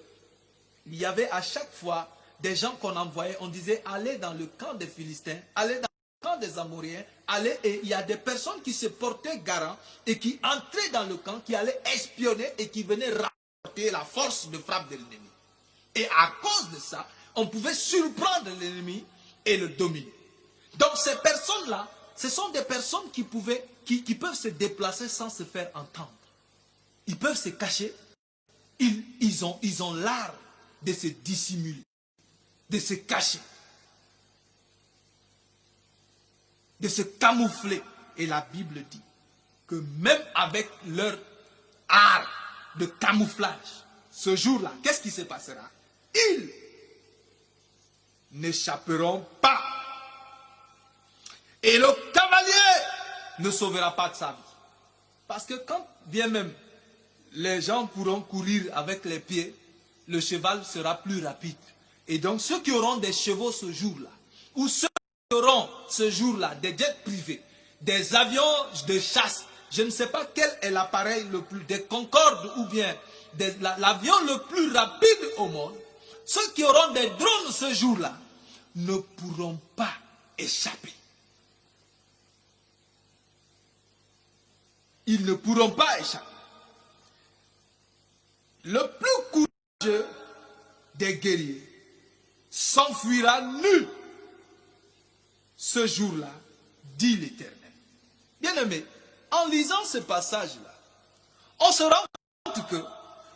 y avait à chaque fois des gens qu'on envoyait, on disait allez dans le camp des Philistins, allez dans le camp des Amoréens, allez, et il y a des personnes qui se portaient garant et qui entraient dans le camp, qui allaient espionner et qui venaient rapporter la force de frappe de l'ennemi. Et à cause de ça, on pouvait surprendre l'ennemi et le dominer. Donc ces personnes-là, ce sont des personnes qui peuvent se déplacer sans se faire entendre. Ils peuvent se cacher. Ils ont l'art de se dissimuler. de se cacher, de se camoufler. Et la Bible dit que même avec leur art de camouflage, ce jour-là, qu'est-ce qui se passera? Ils n'échapperont pas. Et le cavalier ne sauvera pas de sa vie. Parce que quand bien même les gens pourront courir avec les pieds, le cheval sera plus rapide. Et donc ceux qui auront des chevaux ce jour-là, ou ceux qui auront ce jour-là des jets privés, des avions de chasse, je ne sais pas quel est l'appareil le plus, des Concorde ou bien l'avion le plus rapide au monde, ceux qui auront des drones ce jour-là ne pourront pas échapper. Ils ne pourront pas échapper. Le plus courageux des guerriers s'enfuira nu ce jour-là, dit l'Éternel. Bien-aimés, en lisant ce passage-là, on se rend compte que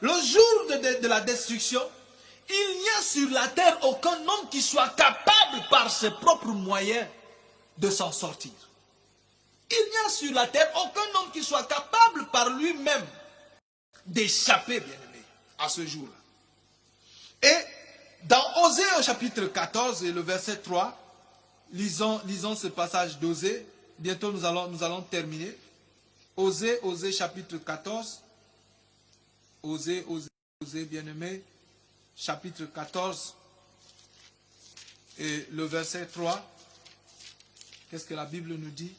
le jour de la destruction, il n'y a sur la terre aucun homme qui soit capable par ses propres moyens de s'en sortir. Il n'y a sur la terre aucun homme qui soit capable par lui-même d'échapper, bien-aimé, à ce jour-là. Et dans Osée au chapitre 14 et le verset 3, lisons ce passage d'Osée. Bientôt nous allons terminer. Osée chapitre 14. Osée, bien-aimé, chapitre 14 et le verset 3. Qu'est-ce que la Bible nous dit?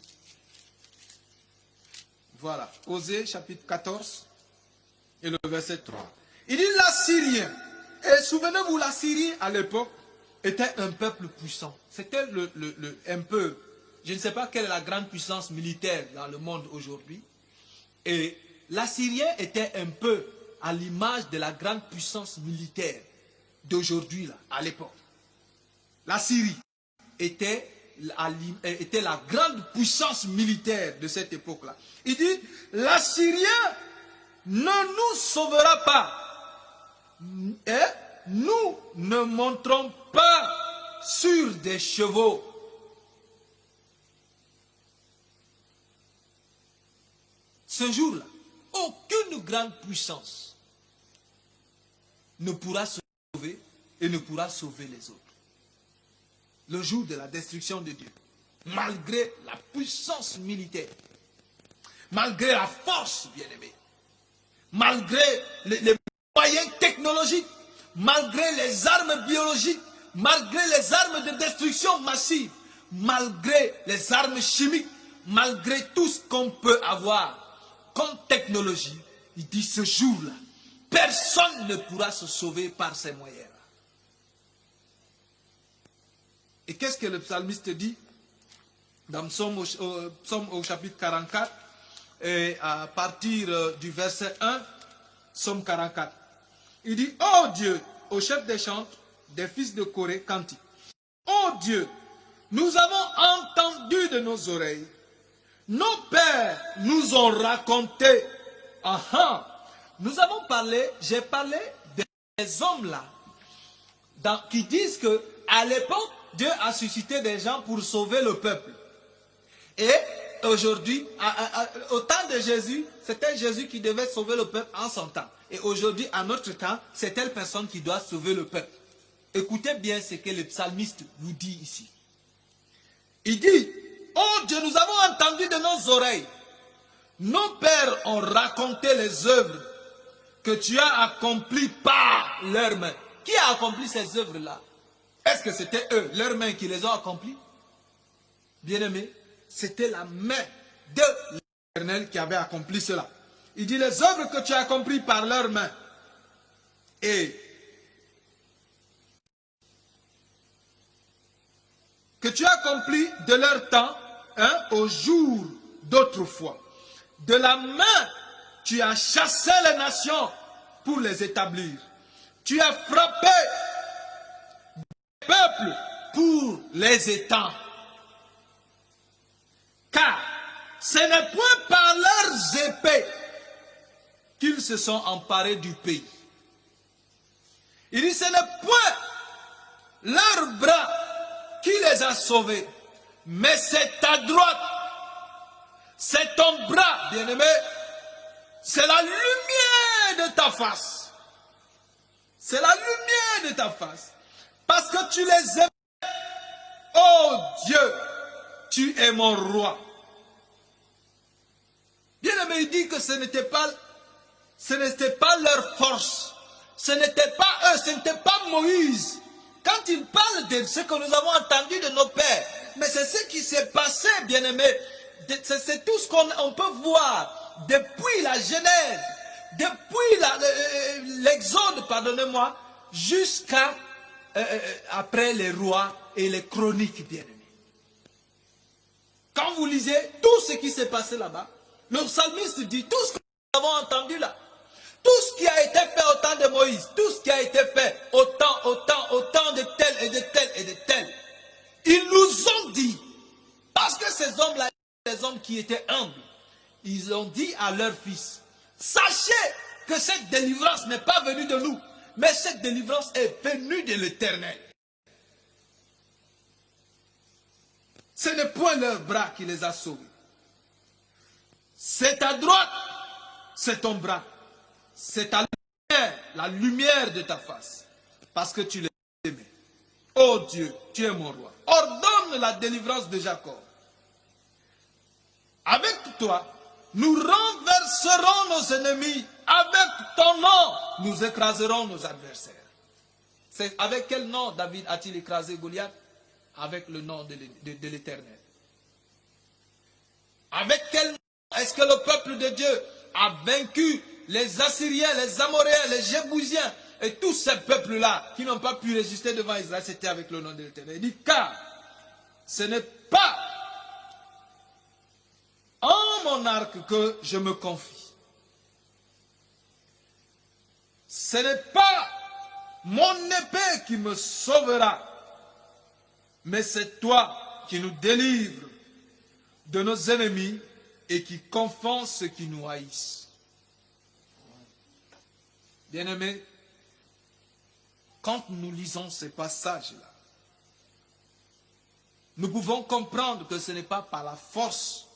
Voilà, Osée chapitre 14 et le verset 3. Il dit l'Assyrien. Et souvenez-vous, la Syrie à l'époque était un peuple puissant. C'était un peu, je ne sais pas quelle est la grande puissance militaire dans le monde aujourd'hui. Et l'Assyrien était un peu à l'image de la grande puissance militaire d'aujourd'hui, là, à l'époque. La Syrie était la grande puissance militaire de cette époque-là. Il dit, l'Assyrien ne nous sauvera pas. Et nous ne monterons pas sur des chevaux. Ce jour-là, aucune grande puissance ne pourra se sauver et ne pourra sauver les autres. Le jour de la destruction de Dieu, malgré la puissance militaire, malgré la force, bien-aimée, malgré les moyens technologiques, malgré les armes biologiques, malgré les armes de destruction massive, malgré les armes chimiques, malgré tout ce qu'on peut avoir comme technologie, il dit ce jour-là, personne ne pourra se sauver par ces moyens-là. Et qu'est-ce que le psalmiste dit dans Psaume au chapitre 44, et à partir du verset 1, Psaume 44. Il dit, oh Dieu, au chef des chantres, des fils de Corée, cantique. Oh Dieu, nous avons entendu de nos oreilles, nos pères nous ont raconté. Nous avons parlé, j'ai parlé des hommes là, qui disent que à l'époque, Dieu a suscité des gens pour sauver le peuple. Et aujourd'hui, au temps de Jésus, c'était Jésus qui devait sauver le peuple en son temps. Et aujourd'hui, à notre temps, c'est telle personne qui doit sauver le peuple. Écoutez bien ce que le psalmiste vous dit ici. Il dit, oh Dieu, nous avons entendu de nos oreilles. Nos pères ont raconté les œuvres que tu as accomplies par leurs mains. Qui a accompli ces œuvres-là? Est-ce que c'était eux, leurs mains, qui les ont accomplies? Bien-aimés, c'était la main de l'Éternel qui avait accompli cela. Il dit les œuvres que tu as accomplies par leurs mains et que tu as accompli de leur temps au jour d'autrefois. De la main, tu as chassé les nations pour les établir. Tu as frappé des peuples pour les étendre. Car ce n'est point par leurs épées qu'ils se sont emparés du pays. Il dit ce n'est point leur bras qui les a sauvés. Mais c'est ta droite, c'est ton bras, bien-aimé, c'est la lumière de ta face. C'est la lumière de ta face. Parce que tu les aimes. Oh Dieu, tu es mon roi. Bien-aimé, il dit que ce n'était pas leur force. Ce n'était pas eux, ce n'était pas Moïse. Quand il parle de ce que nous avons entendu de nos pères, mais c'est ce qui s'est passé, bien-aimé. C'est tout ce qu'on peut voir depuis la Genèse, depuis l'Exode, pardonnez-moi, jusqu'à après les rois et les chroniques, bien-aimés. Quand vous lisez tout ce qui s'est passé là-bas, le psalmiste dit tout ce que nous avons entendu là, tout ce qui a été fait au temps de Moïse, tout ce qui a été fait au temps de tel et de tel et de tel, ils nous ont dit, parce que ces hommes-là, des hommes qui étaient humbles, ils ont dit à leurs fils, sachez que cette délivrance n'est pas venue de nous, mais cette délivrance est venue de l'Éternel. Ce n'est point leur bras qui les a sauvés. C'est ta droite, c'est ton bras. C'est ta lumière, la lumière de ta face. Parce que tu les aimais. Oh Dieu, tu es mon roi. Ordonne la délivrance de Jacob. Avec toi, nous renverserons nos ennemis. Avec ton nom, nous écraserons nos adversaires. C'est avec quel nom David a-t-il écrasé Goliath? Avec le nom de l'Éternel. Avec quel nom est-ce que le peuple de Dieu a vaincu les Assyriens, les Amoréens, les Jébusiens et tous ces peuples-là qui n'ont pas pu résister devant Israël? C'était avec le nom de l'Éternel. Il dit, car ce n'est pas en mon arc que je me confie. Ce n'est pas mon épée qui me sauvera, mais c'est toi qui nous délivres de nos ennemis et qui confond ceux qui nous haïssent. Bien-aimés, quand nous lisons ces passages-là, nous pouvons comprendre que ce n'est pas par la force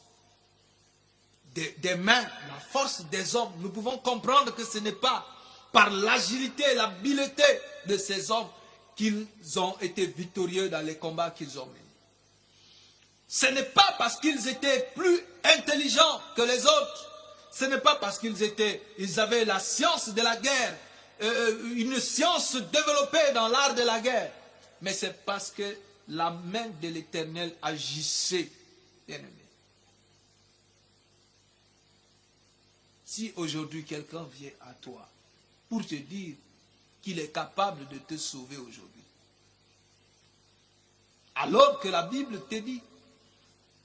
des mains, la force des hommes. Nous pouvons comprendre que ce n'est pas par l'agilité et l'habileté de ces hommes qu'ils ont été victorieux dans les combats qu'ils ont menés. Ce n'est pas parce qu'ils étaient plus intelligents que les autres. Ce n'est pas parce qu'ils avaient la science de la guerre, une science développée dans l'art de la guerre. Mais c'est parce que la main de l'Éternel agissait, bien-aimé. Si aujourd'hui quelqu'un vient à toi pour te dire qu'il est capable de te sauver aujourd'hui, alors que la Bible te dit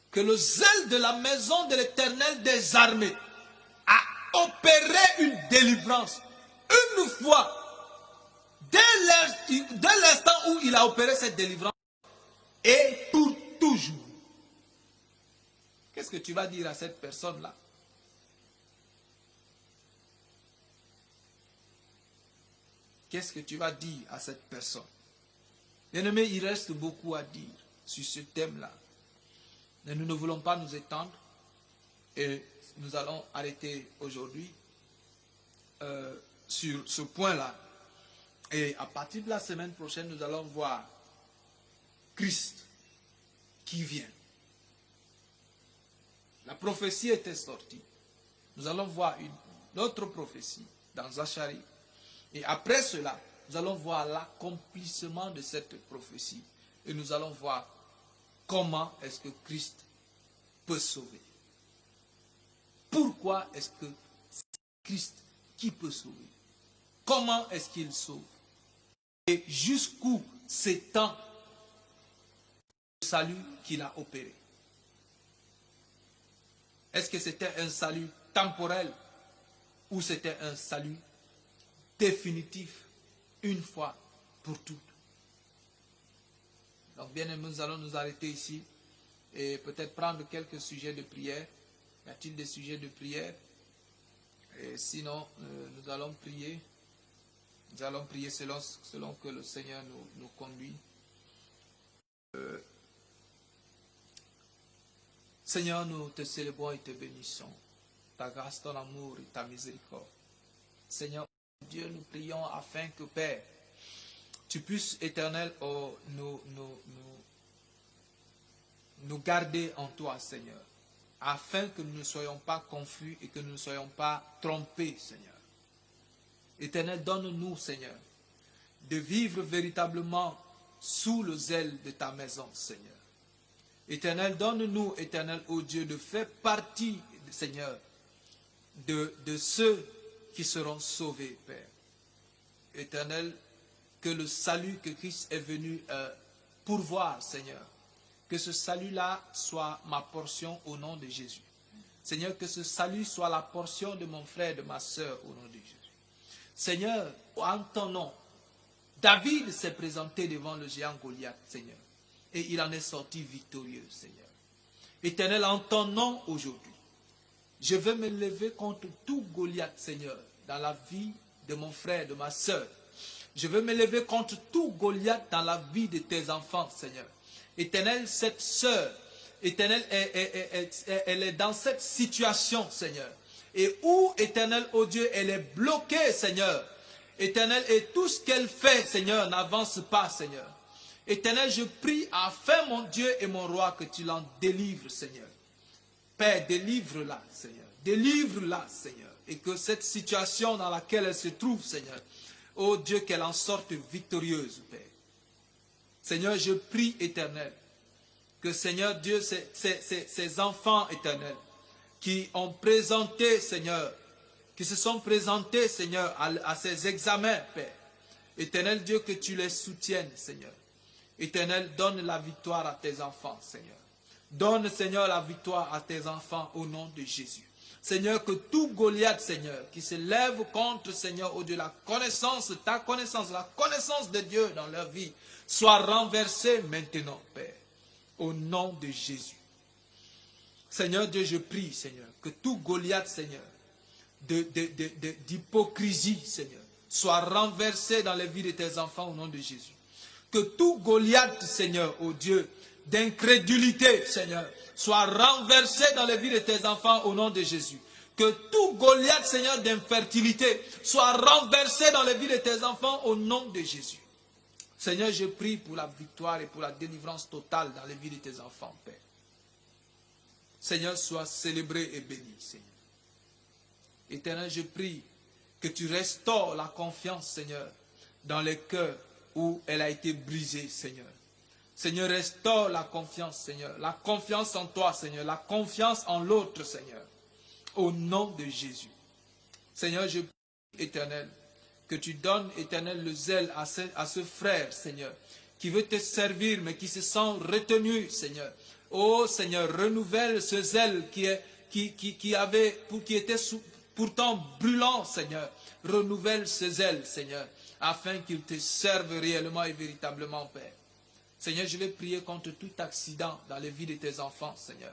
que le zèle de la maison de l'Éternel des armées a opéré une délivrance une fois, dès l'instant où il a opéré cette délivrance, et pour toujours. Qu'est-ce que tu vas dire à cette personne-là? Qu'est-ce que tu vas dire à cette personne? Bien-aimé, il reste beaucoup à dire sur ce thème-là. Mais nous ne voulons pas nous étendre et nous allons arrêter aujourd'hui sur ce point-là. Et à partir de la semaine prochaine, nous allons voir Christ qui vient. La prophétie était sortie. Nous allons voir une autre prophétie dans Zacharie. Et après cela, nous allons voir l'accomplissement de cette prophétie. Et nous allons voir comment est-ce que Christ peut sauver. Pourquoi est-ce que c'est Christ qui peut sauver? Comment est-ce qu'il sauve? Et jusqu'où s'étend le salut qu'il a opéré? Est-ce que c'était un salut temporel ou c'était un salut définitif, une fois pour toutes? Donc bien aimés, nous allons nous arrêter ici et peut-être prendre quelques sujets de prière. Y a-t-il des sujets de prière? Et sinon, nous allons prier. Nous allons prier selon que le Seigneur nous conduit. Seigneur, nous te célébrons et te bénissons. Ta grâce, ton amour et ta miséricorde. Seigneur, Dieu, nous prions afin que, Père, tu puisses, Éternel, nous garder en toi, Seigneur, afin que nous ne soyons pas confus et que nous ne soyons pas trompés, Seigneur. Éternel, donne-nous, Seigneur, de vivre véritablement sous le zèle de ta maison, Seigneur. Éternel, donne-nous, Éternel, ô Dieu, de faire partie, Seigneur, de ceux qui seront sauvés, Père. Éternel, que le salut que Christ est venu pourvoir, Seigneur, que ce salut-là soit ma portion au nom de Jésus. Seigneur, que ce salut soit la portion de mon frère et de ma soeur au nom de Jésus. Seigneur, en ton nom, David s'est présenté devant le géant Goliath, Seigneur, et il en est sorti victorieux, Seigneur. Éternel, en ton nom aujourd'hui, je veux me lever contre tout Goliath, Seigneur, dans la vie de mon frère, de ma soeur. Je veux me lever contre tout Goliath dans la vie de tes enfants, Seigneur. Éternel, cette sœur, Éternel, elle est dans cette situation, Seigneur. Et où, Éternel, oh Dieu, elle est bloquée, Seigneur. Éternel, et tout ce qu'elle fait, Seigneur, n'avance pas, Seigneur. Éternel, je prie afin, mon Dieu et mon roi, que tu l'en délivres, Seigneur. Père, délivre-la, Seigneur. Délivre-la, Seigneur. Et que cette situation dans laquelle elle se trouve, Seigneur, oh Dieu, qu'elle en sorte victorieuse, Père. Seigneur, je prie, Éternel, que Seigneur Dieu, ces enfants, Éternel, qui ont présenté, Seigneur, qui se sont présentés, Seigneur, à ces examens, Père. Éternel Dieu, que tu les soutiennes, Seigneur. Éternel, donne la victoire à tes enfants, Seigneur. Donne, Seigneur, la victoire à tes enfants au nom de Jésus. Seigneur, que tout Goliath, Seigneur, qui se lève contre, Seigneur, au Dieu, la connaissance, ta connaissance, la connaissance de Dieu dans leur vie, soit renversé maintenant, Père, au nom de Jésus. Seigneur Dieu, je prie, Seigneur, que tout Goliath, Seigneur, d'hypocrisie, Seigneur, soit renversé dans les vies de tes enfants au nom de Jésus. Que tout Goliath, Seigneur, ô Dieu, d'incrédulité, Seigneur, soit renversé dans les vies de tes enfants au nom de Jésus. Que tout Goliath, Seigneur, d'infertilité, soit renversé dans les vies de tes enfants au nom de Jésus. Seigneur, je prie pour la victoire et pour la délivrance totale dans les vies de tes enfants, Père. Seigneur, sois célébré et béni, Seigneur. Éternel, je prie que tu restaures la confiance, Seigneur, dans les cœurs où elle a été brisée, Seigneur. Seigneur, restaure la confiance, Seigneur. La confiance en toi, Seigneur. La confiance en l'autre, Seigneur. Au nom de Jésus. Seigneur, je prie, Éternel, que tu donnes, Éternel, le zèle à ce frère, Seigneur, qui veut te servir, mais qui se sent retenu, Seigneur. Oh, Seigneur, renouvelle ce zèle qui était pourtant brûlant, Seigneur. Renouvelle ce zèle, Seigneur, afin qu'il te serve réellement et véritablement, Père. Seigneur, je vais prier contre tout accident dans les vies de tes enfants, Seigneur.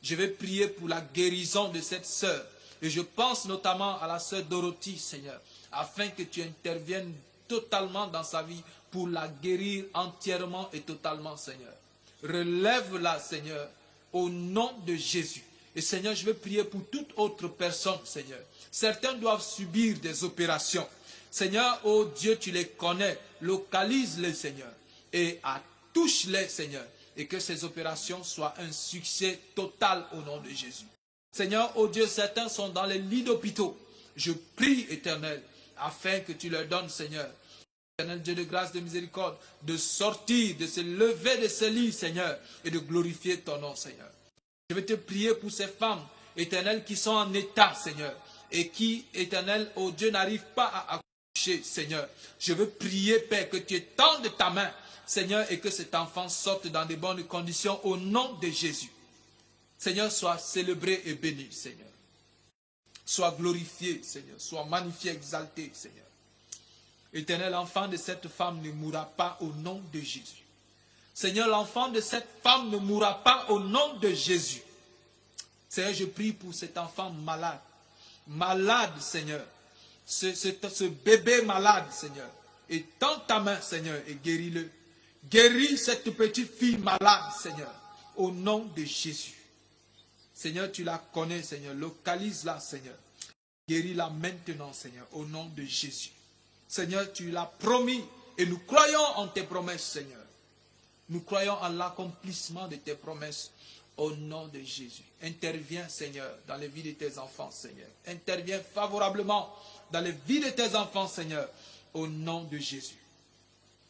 Je vais prier pour la guérison de cette sœur. Et je pense notamment à la sœur Dorothy, Seigneur, afin que tu interviennes totalement dans sa vie pour la guérir entièrement et totalement, Seigneur. Relève-la, Seigneur, au nom de Jésus. Et Seigneur, je vais prier pour toute autre personne, Seigneur. Certains doivent subir des opérations. Seigneur, oh Dieu, tu les connais. Localise-les, Seigneur. Et touche-les, Seigneur. Et que ces opérations soient un succès total au nom de Jésus. Seigneur, oh Dieu, certains sont dans les lits d'hôpitaux. Je prie, Éternel, afin que tu leur donnes, Seigneur, Éternel Dieu de grâce, de miséricorde, de sortir, de se lever de ce lit, Seigneur, et de glorifier ton nom, Seigneur. Je vais te prier pour ces femmes, Éternel, qui sont en état, Seigneur, et qui, Éternel, oh Dieu, n'arrivent pas à accoucher, Seigneur. Je veux prier, Père, que tu étendes ta main, Seigneur, et que cet enfant sorte dans de bonnes conditions au nom de Jésus. Seigneur, sois célébré et béni, Seigneur. Sois glorifié, Seigneur. Sois magnifié, exalté, Seigneur. Éternel, l'enfant de cette femme ne mourra pas au nom de Jésus. Seigneur, l'enfant de cette femme ne mourra pas au nom de Jésus. Seigneur, je prie pour cet enfant malade. Malade, Seigneur. Ce bébé malade, Seigneur. Et tends ta main, Seigneur, et guéris-le. Guéris cette petite fille malade, Seigneur. Au nom de Jésus. Seigneur, tu la connais, Seigneur. Localise-la, Seigneur. Guéris-la maintenant, Seigneur, au nom de Jésus. Seigneur, tu l'as promis et nous croyons en tes promesses, Seigneur. Nous croyons en l'accomplissement de tes promesses au nom de Jésus. Interviens, Seigneur, dans les vies de tes enfants, Seigneur. Interviens favorablement dans les vies de tes enfants, Seigneur, au nom de Jésus.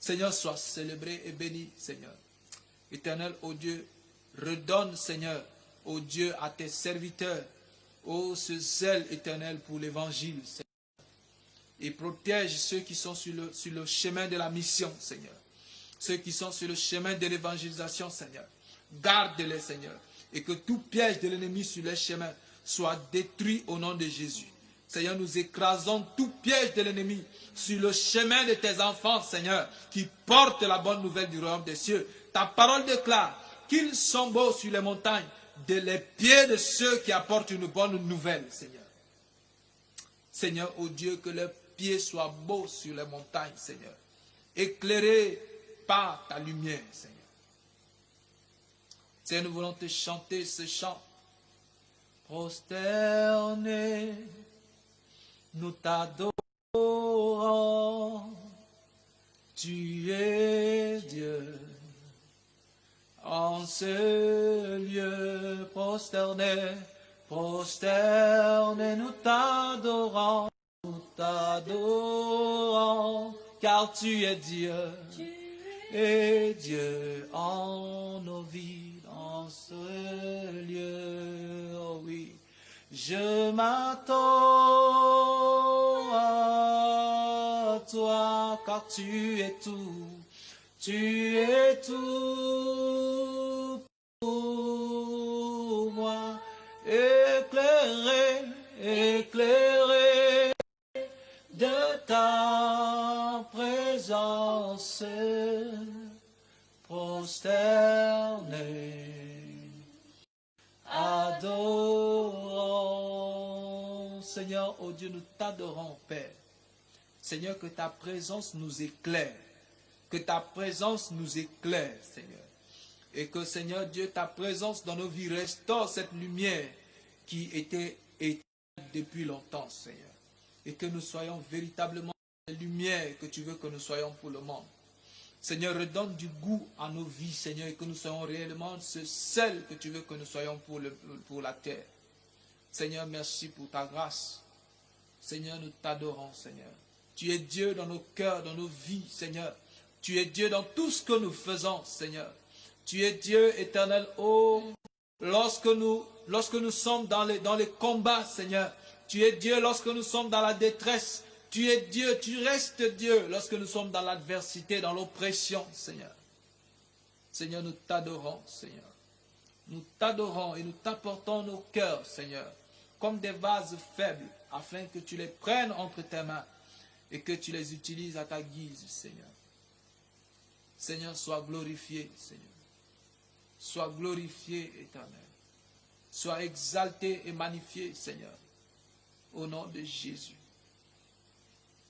Seigneur, sois célébré et béni, Seigneur. Éternel, ô Dieu, redonne, Seigneur, ô Dieu, à tes serviteurs, ô ce zèle éternel pour l'évangile, Seigneur. Et protège ceux qui sont sur le chemin de la mission, Seigneur. Ceux qui sont sur le chemin de l'évangélisation, Seigneur. Garde-les, Seigneur. Et que tout piège de l'ennemi sur les chemins soit détruit au nom de Jésus. Seigneur, nous écrasons tout piège de l'ennemi sur le chemin de tes enfants, Seigneur, qui portent la bonne nouvelle du royaume des cieux. Ta parole déclare qu'ils sont beaux sur les montagnes, les pieds de ceux qui apportent une bonne nouvelle, Seigneur. Seigneur, ô Dieu, que leurs pieds soient beaux sur les montagnes, Seigneur. Éclairés par ta lumière, Seigneur. Seigneur, nous voulons te chanter ce chant. Prosterné, nous t'adorons. Tu es Dieu. En ce lieu prosterné, prosterné, nous t'adorons, car tu es Dieu, et Dieu en nos vies, dans ce lieu, oh oui, je m'attends à toi, car tu es tout. Tu es tout pour moi, éclairé, éclairé de ta présence, prosterné, adorant. Seigneur, oh Dieu, nous t'adorons, Père. Seigneur, que ta présence nous éclaire. Que ta présence nous éclaire, Seigneur. Et que, Seigneur Dieu, ta présence dans nos vies restaure cette lumière qui était éteinte depuis longtemps, Seigneur. Et que nous soyons véritablement la lumière que tu veux que nous soyons pour le monde. Seigneur, redonne du goût à nos vies, Seigneur, et que nous soyons réellement ce sel que tu veux que nous soyons pour la terre. Seigneur, merci pour ta grâce. Seigneur, nous t'adorons, Seigneur. Tu es Dieu dans nos cœurs, dans nos vies, Seigneur. Tu es Dieu dans tout ce que nous faisons, Seigneur. Tu es Dieu éternel. Oh, lorsque nous sommes dans les combats, Seigneur. Tu es Dieu lorsque nous sommes dans la détresse. Tu es Dieu, tu restes Dieu lorsque nous sommes dans l'adversité, dans l'oppression, Seigneur. Seigneur, nous t'adorons, Seigneur. Nous t'adorons et nous t'apportons nos cœurs, Seigneur, comme des vases faibles, afin que tu les prennes entre tes mains et que tu les utilises à ta guise, Seigneur. Seigneur, sois glorifié, Seigneur. Sois glorifié, éternel. Sois exalté et magnifié, Seigneur. Au nom de Jésus.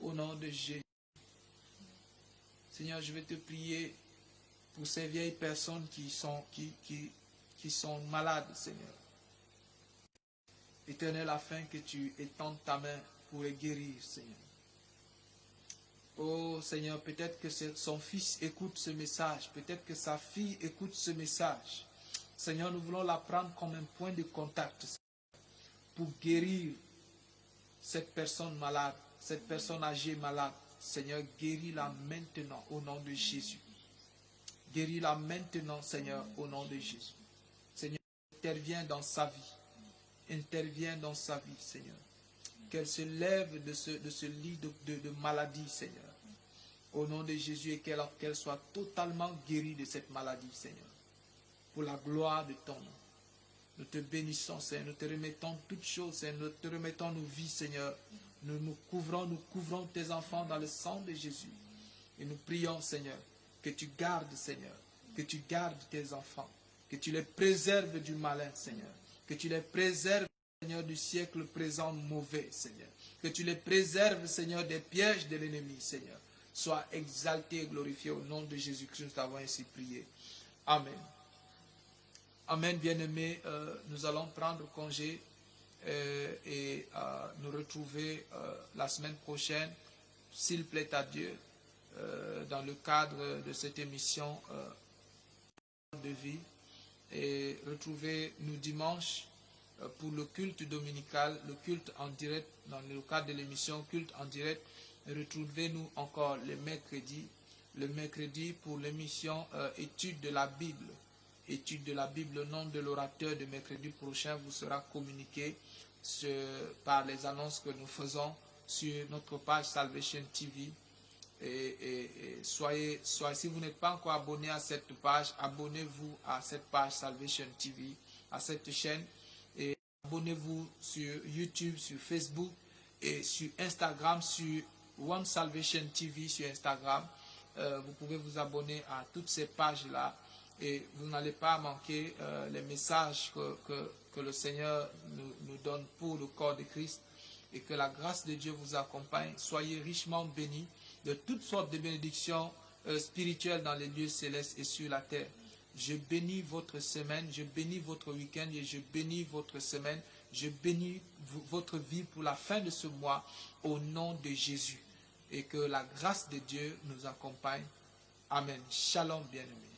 Au nom de Jésus. Seigneur, je vais te prier pour ces vieilles personnes qui sont malades, Seigneur. Éternel, afin que tu étendes ta main pour les guérir, Seigneur. Oh Seigneur, peut-être que son fils écoute ce message, peut-être que sa fille écoute ce message. Seigneur, nous voulons la prendre comme un point de contact, Seigneur, pour guérir cette personne malade, cette personne âgée malade. Seigneur, guéris-la maintenant au nom de Jésus. Guéris-la maintenant, Seigneur, au nom de Jésus. Seigneur, interviens dans sa vie. Interviens dans sa vie, Seigneur. Qu'elle se lève de ce lit de maladie, Seigneur. Au nom de Jésus, et qu'elle soit totalement guérie de cette maladie, Seigneur. Pour la gloire de ton nom. Nous te bénissons, Seigneur. Nous te remettons toutes choses, Seigneur. Nous te remettons nos vies, Seigneur. Nous couvrons tes enfants dans le sang de Jésus. Et nous prions, Seigneur, que tu gardes, Seigneur. Que tu gardes tes enfants. Que tu les préserves du malin, Seigneur. Que tu les préserves, Seigneur, du siècle présent mauvais, Seigneur. Que tu les préserves, Seigneur, des pièges de l'ennemi, Seigneur. Sois exalté et glorifié au nom de Jésus-Christ. Nous t'avons ainsi prié. Amen. Amen, bien-aimés, nous allons prendre congé et nous retrouver la semaine prochaine, s'il plaît à Dieu, dans le cadre de cette émission de vie, et retrouvez-nous dimanche pour le culte dominical, le culte en direct, dans le cadre de l'émission culte en direct. Retrouvez-nous encore le mercredi pour l'émission étude de la Bible. Étude de la Bible, le nom de l'orateur de mercredi prochain vous sera communiqué par les annonces que nous faisons sur notre page Salvation TV. Et si vous n'êtes pas encore abonné à cette page, abonnez-vous à cette page Salvation TV, à cette chaîne. Et abonnez-vous sur YouTube, sur Facebook et sur Instagram, sur One Salvation TV sur Instagram. Vous pouvez vous abonner à toutes ces pages-là. Et vous n'allez pas manquer les messages que le Seigneur nous donne pour le corps de Christ. Et que la grâce de Dieu vous accompagne. Soyez richement bénis de toutes sortes de bénédictions spirituelles dans les lieux célestes et sur la terre. Je bénis votre semaine, je bénis votre week-end et je bénis votre semaine. Je bénis votre vie pour la fin de ce mois au nom de Jésus. Et que la grâce de Dieu nous accompagne. Amen. Shalom, bien-aimés.